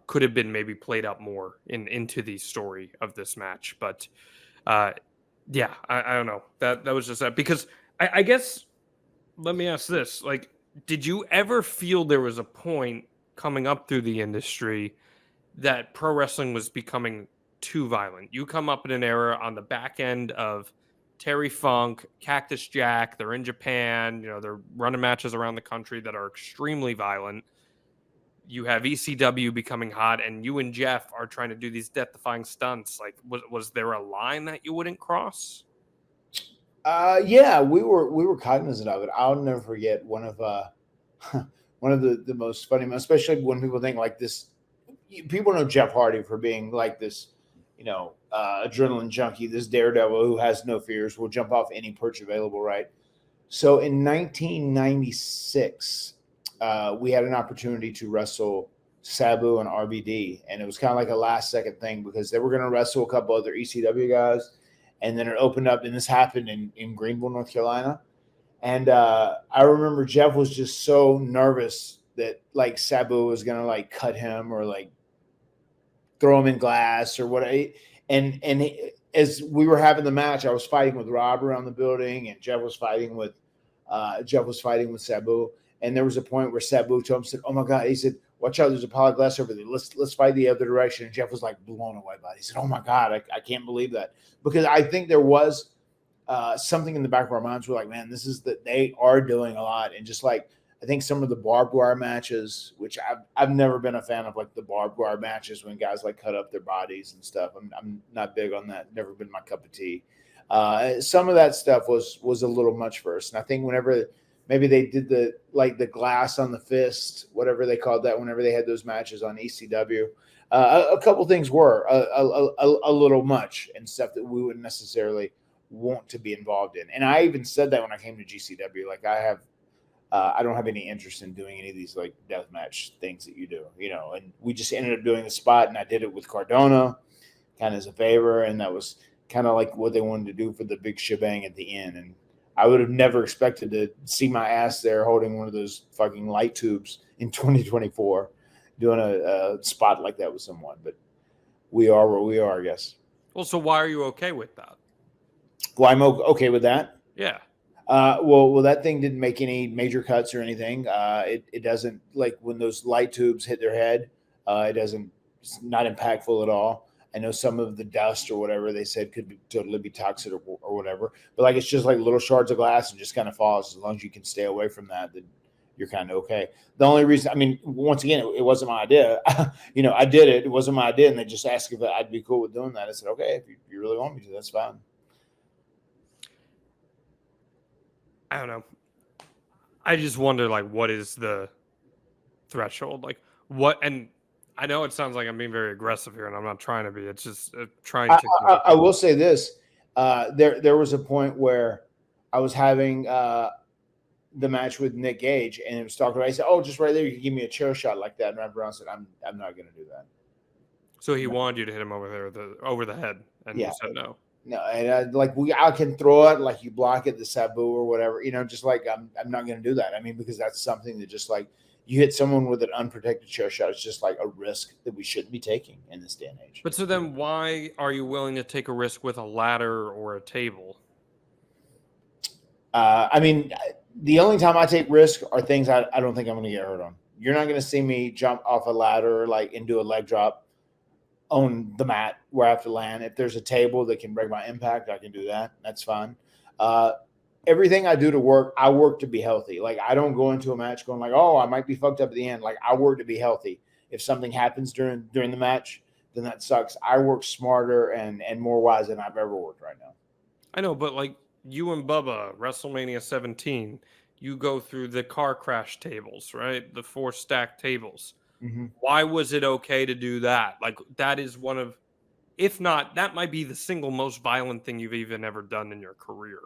could have been maybe played up more into the story of this match. But I don't know. That was just that, because I guess. Let me ask this. Did you ever feel there was a point coming up through the industry that pro wrestling was becoming too violent? You come up in an era on the back end of Terry Funk, Cactus Jack. They're in Japan. They're running matches around the country that are extremely violent. You have ECW becoming hot, and you and Jeff are trying to do these death-defying stunts. Was there a line that you wouldn't cross? Yeah, we were cognizant of it. I'll never forget one of the most funny, especially when people think like this. People know Jeff Hardy for being like this, adrenaline junkie, this daredevil who has no fears, will jump off any perch available, right? So in 1996, we had an opportunity to wrestle Sabu and RVD, and it was kind of like a last second thing because they were going to wrestle a couple other ECW guys. And then it opened up, and this happened in Greenville, North Carolina. And I remember Jeff was just so nervous that Sabu was gonna cut him or throw him in glass or what. As we were having the match, I was fighting with Rob around the building, and Jeff was fighting with Sabu. And there was a point where Sabu told him, said, "Oh my God," he said, "Watch out, there's a pile of glass over there. Let's fight the other direction." And Jeff was blown away by it. He said, "Oh my God, I can't believe that." Because I think there was something in the back of our minds. We're like, man, this is that they are doing a lot. And just I think some of the barbed wire matches, which I've never been a fan of, the barbed wire matches when guys cut up their bodies and stuff. I'm not big on that. Never been my cup of tea. Some of that stuff was a little much for us. And I think whenever maybe they did the glass on the fist, whatever they called that, whenever they had those matches on ECW, a couple things were a little much and stuff that we wouldn't necessarily want to be involved in. And I even said that when I came to GCW, I don't have any interest in doing any of these deathmatch things that you do, and we just ended up doing the spot, and I did it with Cardona kind of as a favor. And that was kind of what they wanted to do for the big shebang at the end. And I would have never expected to see my ass there holding one of those fucking light tubes in 2024, doing a spot like that with someone. But we are where we are, I guess. Well, so why are you okay with that? Well, I'm okay with that. Yeah. Well, that thing didn't make any major cuts or anything. It doesn't, when those light tubes hit their head, it's not impactful at all. I know some of the dust or whatever they said could totally be toxic or whatever, but it's just little shards of glass and just kind of falls. As long as you can stay away from that, then you're kind of okay. The only reason, once again, it wasn't my idea. I did it. It wasn't my idea. And they just asked if I'd be cool with doing that. I said, okay, if you really want me to, that's fine. I don't know. I just wonder, what is the threshold? And I know it sounds like I'm being very aggressive here, and I'm not trying to be. It's just trying to. I will say this: there was a point where I was having the match with Nick Gage, and it was talking about. He said, "Oh, just right there, you can give me a chair shot like that." And Rob Brown said, "I'm not going to do that." So he wanted you to hit him over the head, and you said no. No, and I can throw it like you block it, the sabu or whatever, just like I'm not going to do that. I mean, because that's something that just like you hit someone with an unprotected chair shot. It's just like a risk that we shouldn't be taking in this day and age. But so then why are you willing to take a risk with a ladder or a table? I mean, the only time I take risk are things I don't think I'm going to get hurt on. You're not going to see me jump off a ladder and do a leg drop on the mat where I have to land. If there's a table that can break my impact, I can do that. That's fine. Everything I do to work, I work to be healthy. Like I don't go into a match going like, oh, I might be fucked up at the end. Like I work to be healthy. If something happens during the match, then that sucks. I work smarter and more wise than I've ever worked right now. I know, but like you and Bubba, WrestleMania 17, you go through the car crash tables, right? The 4 stacked tables. Mm-hmm. Why was it okay to do that? Like that is one of, if not, that might be the single most violent thing you've even ever done in your career.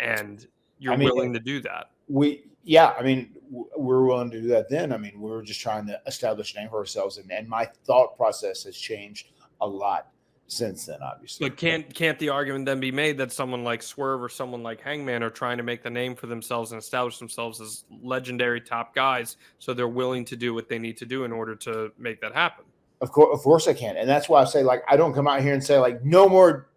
And you're willing to do that. We're willing to do that then. I mean, we were just trying to establish a name for ourselves. And my thought process has changed a lot since then, obviously. But can't the argument then be made that someone like Swerve or someone like Hangman are trying to make the name for themselves and establish themselves as legendary top guys, so they're willing to do what they need to do in order to make that happen? Of course I can. And that's why I say, like, I don't come out here and say, like, no more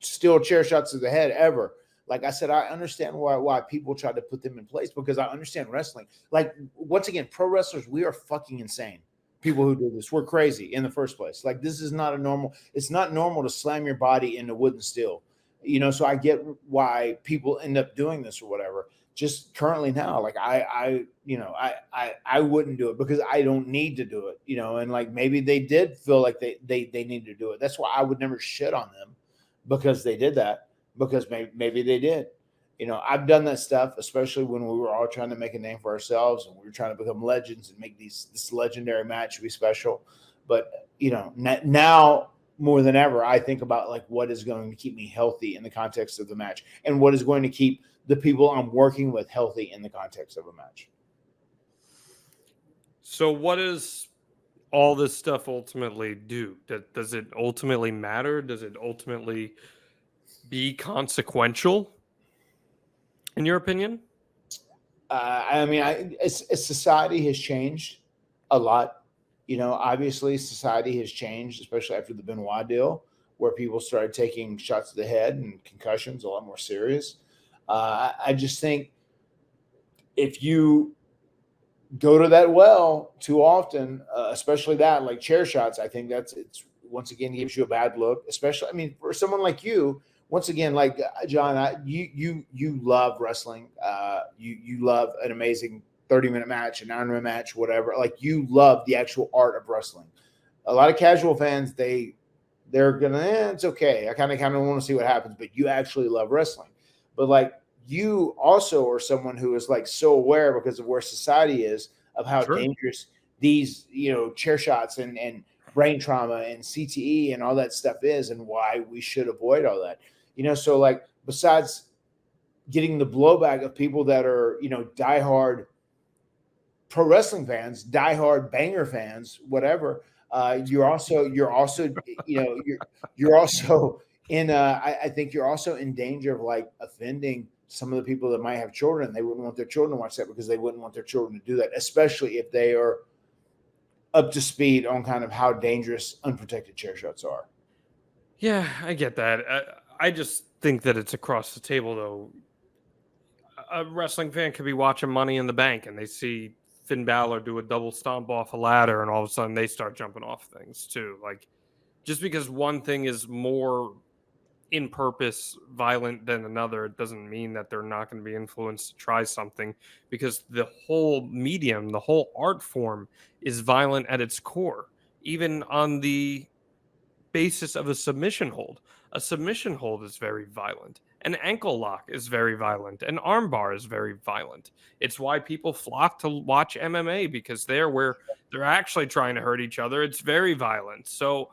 steel chair shots to the head ever. Like I said, I understand why people try to put them in place because I understand wrestling. Like, once again, pro wrestlers, we are fucking insane. People who do this, we're crazy in the first place. Like, this is not it's not normal to slam your body into wood and steel. So I get why people end up doing this or whatever. Just currently now, like I wouldn't do it because I don't need to do it, and like maybe they did feel like they need to do it. That's why I would never shit on them because they did that, because maybe they did. I've done that stuff, especially when we were all trying to make a name for ourselves and we were trying to become legends and make this legendary match be special. But, now more than ever, I think about like what is going to keep me healthy in the context of the match and what is going to keep the people I'm working with healthy in the context of a match. So what does all this stuff ultimately do? Does it ultimately matter? Does it ultimately be consequential? In your opinion? Society has changed a lot. Obviously society has changed, especially after the Benoit deal, where people started taking shots to the head and concussions a lot more serious. I just think if you go to that well too often, especially that like chair shots, I think it's once again gives you a bad look, especially, for someone like you. Once again, like John, you love wrestling. You love an amazing 30-minute match, an hour-minute match, whatever. Like you love the actual art of wrestling. A lot of casual fans, they're gonna, it's okay. I kind of want to see what happens, but you actually love wrestling. But like you also are someone who is like so aware because of where society is of how dangerous these chair shots and brain trauma and CTE and all that stuff is, and why we should avoid all that. So like besides getting the blowback of people that are, diehard pro wrestling fans, diehard banger fans, whatever, you're also in I think you're also in danger of like offending some of the people that might have children. They wouldn't want their children to watch that because they wouldn't want their children to do that, especially if they are up to speed on kind of how dangerous unprotected chair shots are. Yeah, I get that. I just think that it's across the table, though. A wrestling fan could be watching Money in the Bank and they see Finn Balor do a double stomp off a ladder and all of a sudden they start jumping off things too. Like, just because one thing is more in purpose violent than another, it doesn't mean that they're not going to be influenced to try something, because the whole medium, the whole art form is violent at its core, even on the basis of a submission hold. A submission hold is very violent. An ankle lock is very violent. An armbar is very violent. It's why people flock to watch MMA, because where they're actually trying to hurt each other. It's very violent. So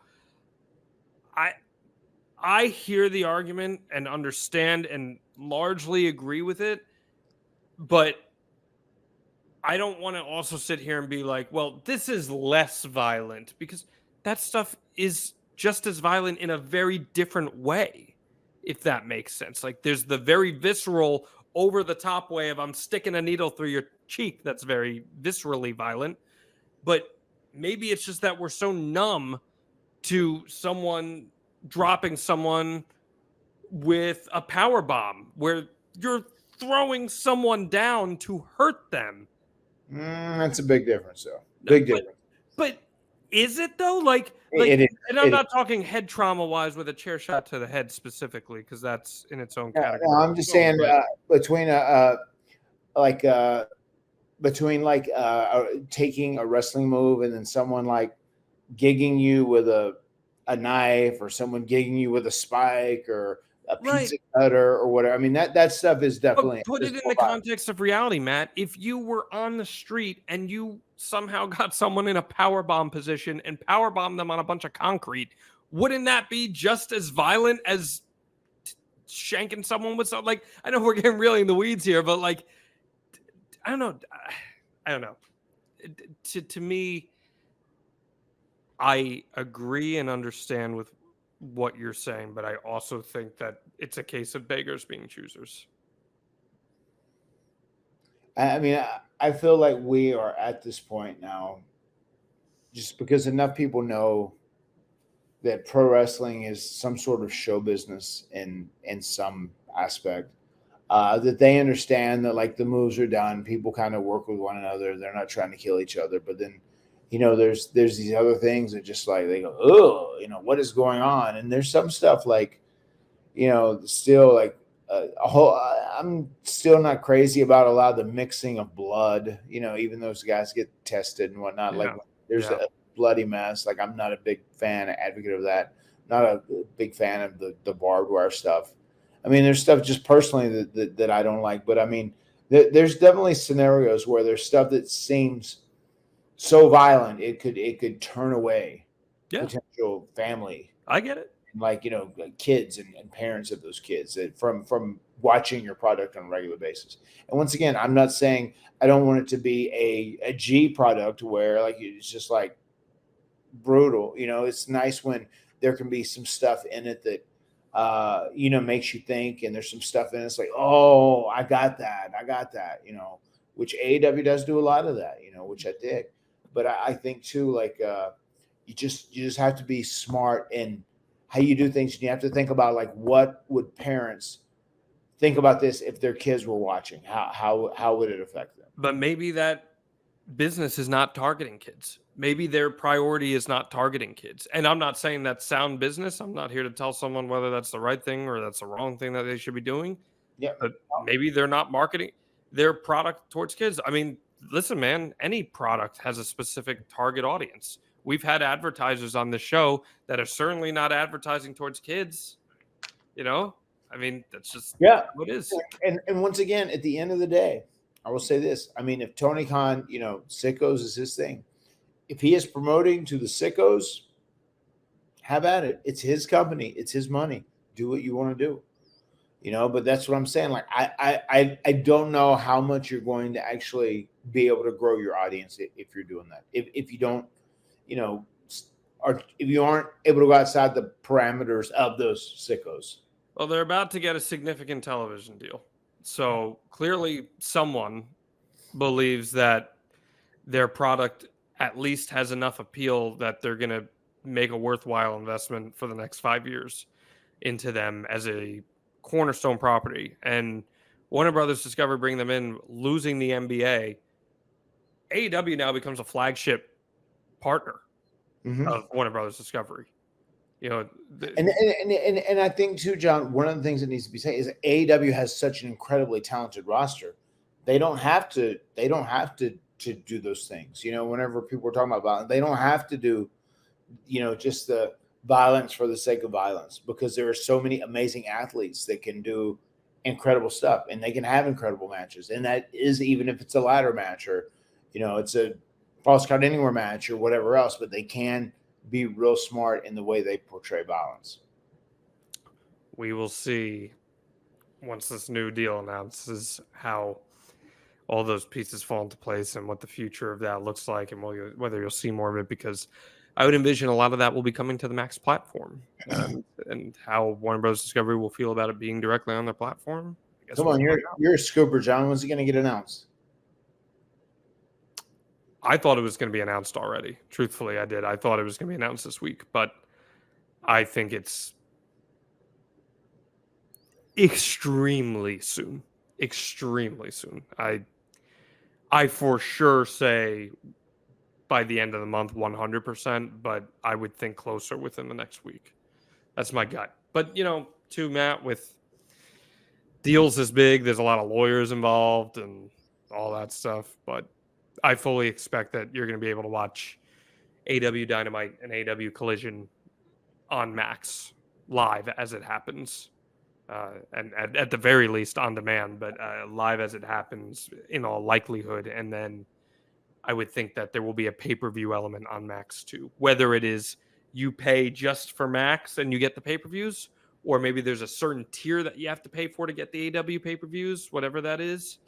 I hear the argument and understand and largely agree with it, but I don't want to also sit here and be like, well, this is less violent, because that stuff is just as violent in a very different way. if that makes sense. Like there's the very visceral, over the top way of I'm sticking a needle through your cheek. That's very viscerally violent. But maybe it's just that we're so numb to someone dropping someone with a power bomb where you're throwing someone down to hurt them. That's a big difference, though. Big difference. But is it though? Like, and I'm not talking head trauma wise with a chair shot to the head specifically, because that's in its own category. No, I'm just saying between taking a wrestling move and then someone like gigging you with a knife, or someone gigging you with a spike or a pizza cutter or whatever. I mean, that stuff is definitely. But put it in the context of reality, Matt. If you were on the street and you somehow got someone in a power bomb position and power bombed them on a bunch of concrete, wouldn't that be just as violent as shanking someone with something? Like, I know we're getting really in the weeds here, but like, I don't know. To me, I agree and understand with what you're saying, but I also think that it's a case of beggars being choosers. I mean, I feel like we are at this point now, just because enough people know that pro wrestling is some sort of show business in some aspect, that they understand that like the moves are done, people kind of work with one another, they're not trying to kill each other. But then, there's these other things that just like they go, oh, what is going on? And there's some stuff like, still like I'm still not crazy about a lot of the mixing of blood, even those guys get tested and whatnot. Like there's a bloody mess. Like I'm not a big advocate of that. Not a big fan of the barbed wire stuff. I mean, there's stuff just personally that I don't like, but I mean, there's definitely scenarios where there's stuff that seems so violent it could turn away potential family. I get it. Like kids and parents of those kids from watching your product on a regular basis. And once again, I'm not saying I don't want it to be a G product where like it's just like brutal. It's nice when there can be some stuff in it that makes you think, and there's some stuff in it. It's like, oh, I got that, which AEW does do a lot of that, which I dig. But I think too, like you just have to be smart in how you do things. And you have to think about like, what would parents think about this if their kids were watching? How would it affect them? But maybe that business is not targeting kids. Maybe their priority is not targeting kids. And I'm not saying that's sound business. I'm not here to tell someone whether that's the right thing or that's the wrong thing that they should be doing. Yeah. But maybe they're not marketing their product towards kids. I mean, listen, man, any product has a specific target audience. We've had advertisers on the show that are certainly not advertising towards kids. I mean, that's just what it is. And once again, at the end of the day, I will say this. I mean, if Tony Khan, sickos is his thing. If he is promoting to the sickos, have at it. It's his company. It's his money. Do what you want to do. But that's what I'm saying. Like, I don't know how much you're going to actually be able to grow your audience if you're doing that. If you don't, or if you aren't able to go outside the parameters of those sickos. Well, they're about to get a significant television deal. So clearly someone believes that their product at least has enough appeal that they're going to make a worthwhile investment for the next 5 years into them as a cornerstone property. And Warner Brothers Discovery bring them in, losing the NBA. AEW now becomes a flagship partner of Warner Brothers Discovery. And I think too, John, one of the things that needs to be said is that AEW has such an incredibly talented roster. They don't have to do those things. Whenever people are talking about violence, they don't have to do, just the violence for the sake of violence, because there are so many amazing athletes that can do incredible stuff and they can have incredible matches. And that is even if it's a ladder match or, it's a false count anywhere match or whatever else, but they can be real smart in the way they portray violence. We will see once this new deal announces how all those pieces fall into place and what the future of that looks like and whether you'll see more of it, because I would envision a lot of that will be coming to the Max platform, and how Warner Bros. Discovery will feel about it being directly on their platform. I guess Come we'll on, find out. you're a scooper, John. When's it going to get announced? I thought it was going to be announced already. Truthfully, I did. I thought it was going to be announced this week, but I think it's extremely soon. Extremely soon. I for sure say by the end of the month 100%, but I would think closer within the next week. That's my gut. But, too, Matt, with deals this big, there's a lot of lawyers involved and all that stuff, but I fully expect that you're going to be able to watch AW Dynamite and AW Collision on Max live as it happens. And at the very least on demand, but live as it happens in all likelihood. And then I would think that there will be a pay-per-view element on Max too, whether it is you pay just for Max and you get the pay-per-views, or maybe there's a certain tier that you have to pay for to get the AW pay-per-views, whatever that is.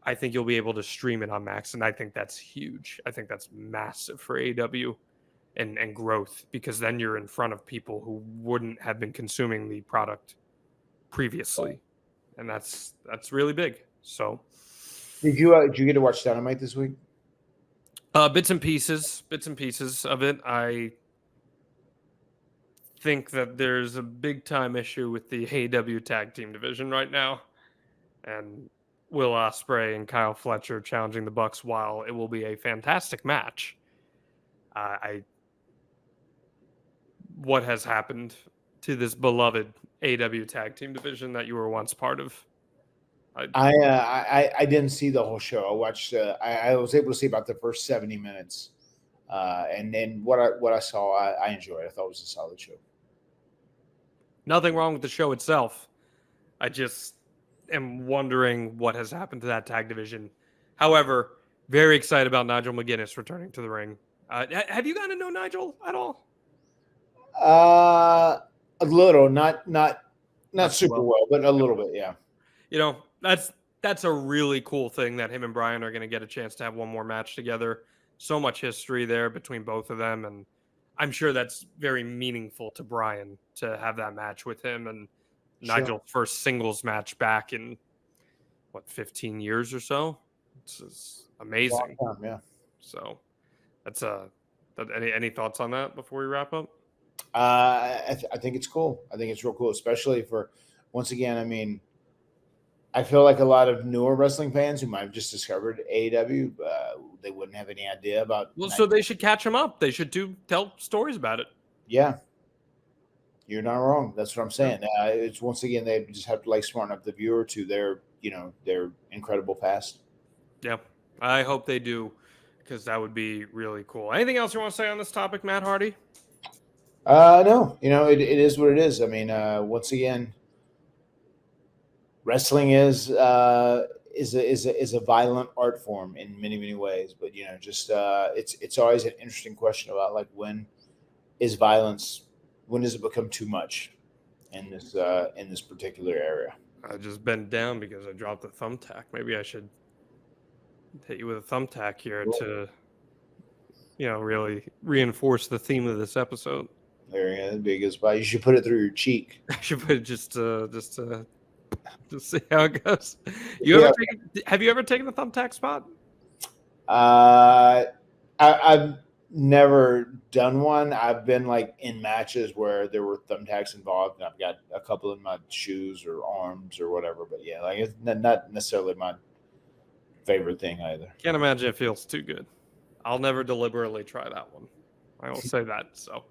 I think you'll be able to stream it on Max, and I think that's huge. I think that's massive for AW and growth, because then you're in front of people who wouldn't have been consuming the product previously, and that's really big. So Did you get to watch Dynamite this week? bits and pieces of it. I think that there's a big time issue with the AEW tag team division right now, and Will Ospreay and Kyle Fletcher challenging the Bucks. While it will be a fantastic match, what has happened to this beloved AEW tag team division that you were once part of? I didn't see the whole show. I watched. I was able to see about the first 70 minutes, and then what I saw, I enjoyed. I thought it was a solid show. Nothing wrong with the show itself. I just am wondering what has happened to that tag division. However, very excited about Nigel McGuinness returning to the ring. Have you gotten to know Nigel at all? A little, not super well, but a little bit, yeah. That's a really cool thing that him and Brian are going to get a chance to have one more match together. So much history there between both of them, and I'm sure that's very meaningful to Brian to have that match with him and Nigel's first singles match back in 15 years or so. It's amazing. Long time, yeah. So that's any thoughts on that before we wrap up? I think it's cool. I think it's real cool, especially for, once again, I mean, I feel like a lot of newer wrestling fans who might have just discovered AEW, they wouldn't have any idea about. Well, so they should catch them up. They should tell stories about it. Yeah, you're not wrong. That's what I'm saying. It's, once again, they just have to smarten up the viewer to their incredible past. Yeah, I hope they do, because that would be really cool. Anything else you want to say on this topic, Matt Hardy? No, it is what it is. I mean, once again, wrestling is a violent art form in many, many ways. But it's always an interesting question about when does it become too much in this particular area? I just bent down because I dropped the thumbtack. Maybe I should hit you with a thumbtack here to really reinforce the theme of this episode. There you go. That'd be a good spot. You should put it through your cheek. I should put it just to see how it goes. Have you ever taken a thumbtack spot? I've never done one. I've been in matches where there were thumbtacks involved, and I've got a couple in my shoes or arms or whatever. But yeah, it's not necessarily my favorite thing either. Can't imagine it feels too good. I'll never deliberately try that one. I will say that. So,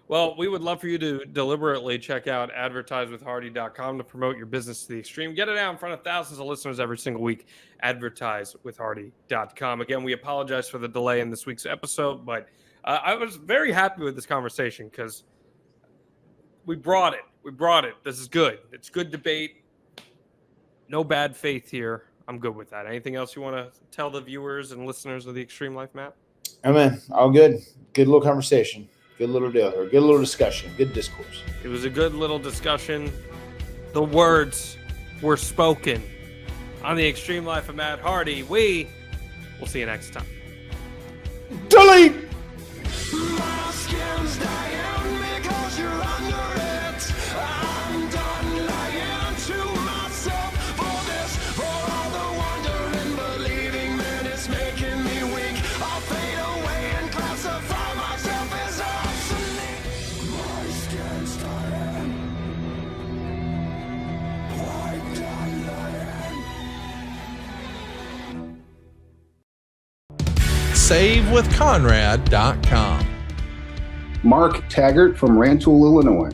well, we would love for you to deliberately check out advertisewithhardy.com to promote your business to the extreme. Get it out in front of thousands of listeners every single week. Advertisewithhardy.com. Again, we apologize for the delay in this week's episode, but I was very happy with this conversation because we brought it. This is good. It's good debate. No bad faith here. I'm good with that. Anything else you want to tell the viewers and listeners of the Extreme Life, Matt? Oh, man, all good. Good little conversation. Good little deal here. Good little discussion. Good discourse. It was a good little discussion. The words were spoken on the Extreme Life of Matt Hardy. We will see you next time. Delete! SaveWithConrad.com. Mark Taggart from Rantoul, Illinois.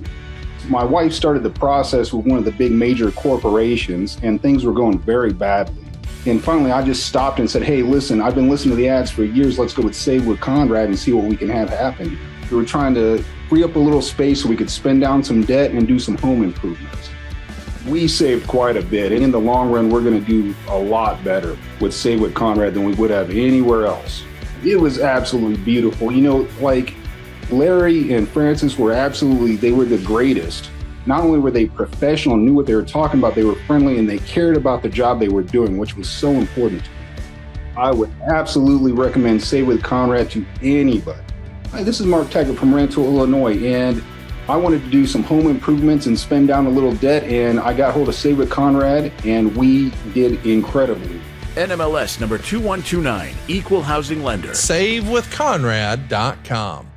My wife started the process with one of the big major corporations, and things were going very badly. And finally, I just stopped and said, hey, listen, I've been listening to the ads for years. Let's go with Save with Conrad and see what we can have happen. We were trying to free up a little space so we could spend down some debt and do some home improvements. We saved quite a bit, and in the long run, we're going to do a lot better with Save with Conrad than we would have anywhere else. It was absolutely beautiful. You know, like Larry and Francis were they were the greatest. Not only were they professional, knew what they were talking about, they were friendly, and they cared about the job they were doing, which was so important to me. I would absolutely recommend Save with Conrad to anybody. Hi, this is Mark Taggart from Rantoul, Illinois, and I wanted to do some home improvements and spend down a little debt, and I got hold of Save with Conrad, and we did incredibly. NMLS number 2129, Equal Housing Lender. SaveWithConrad.com.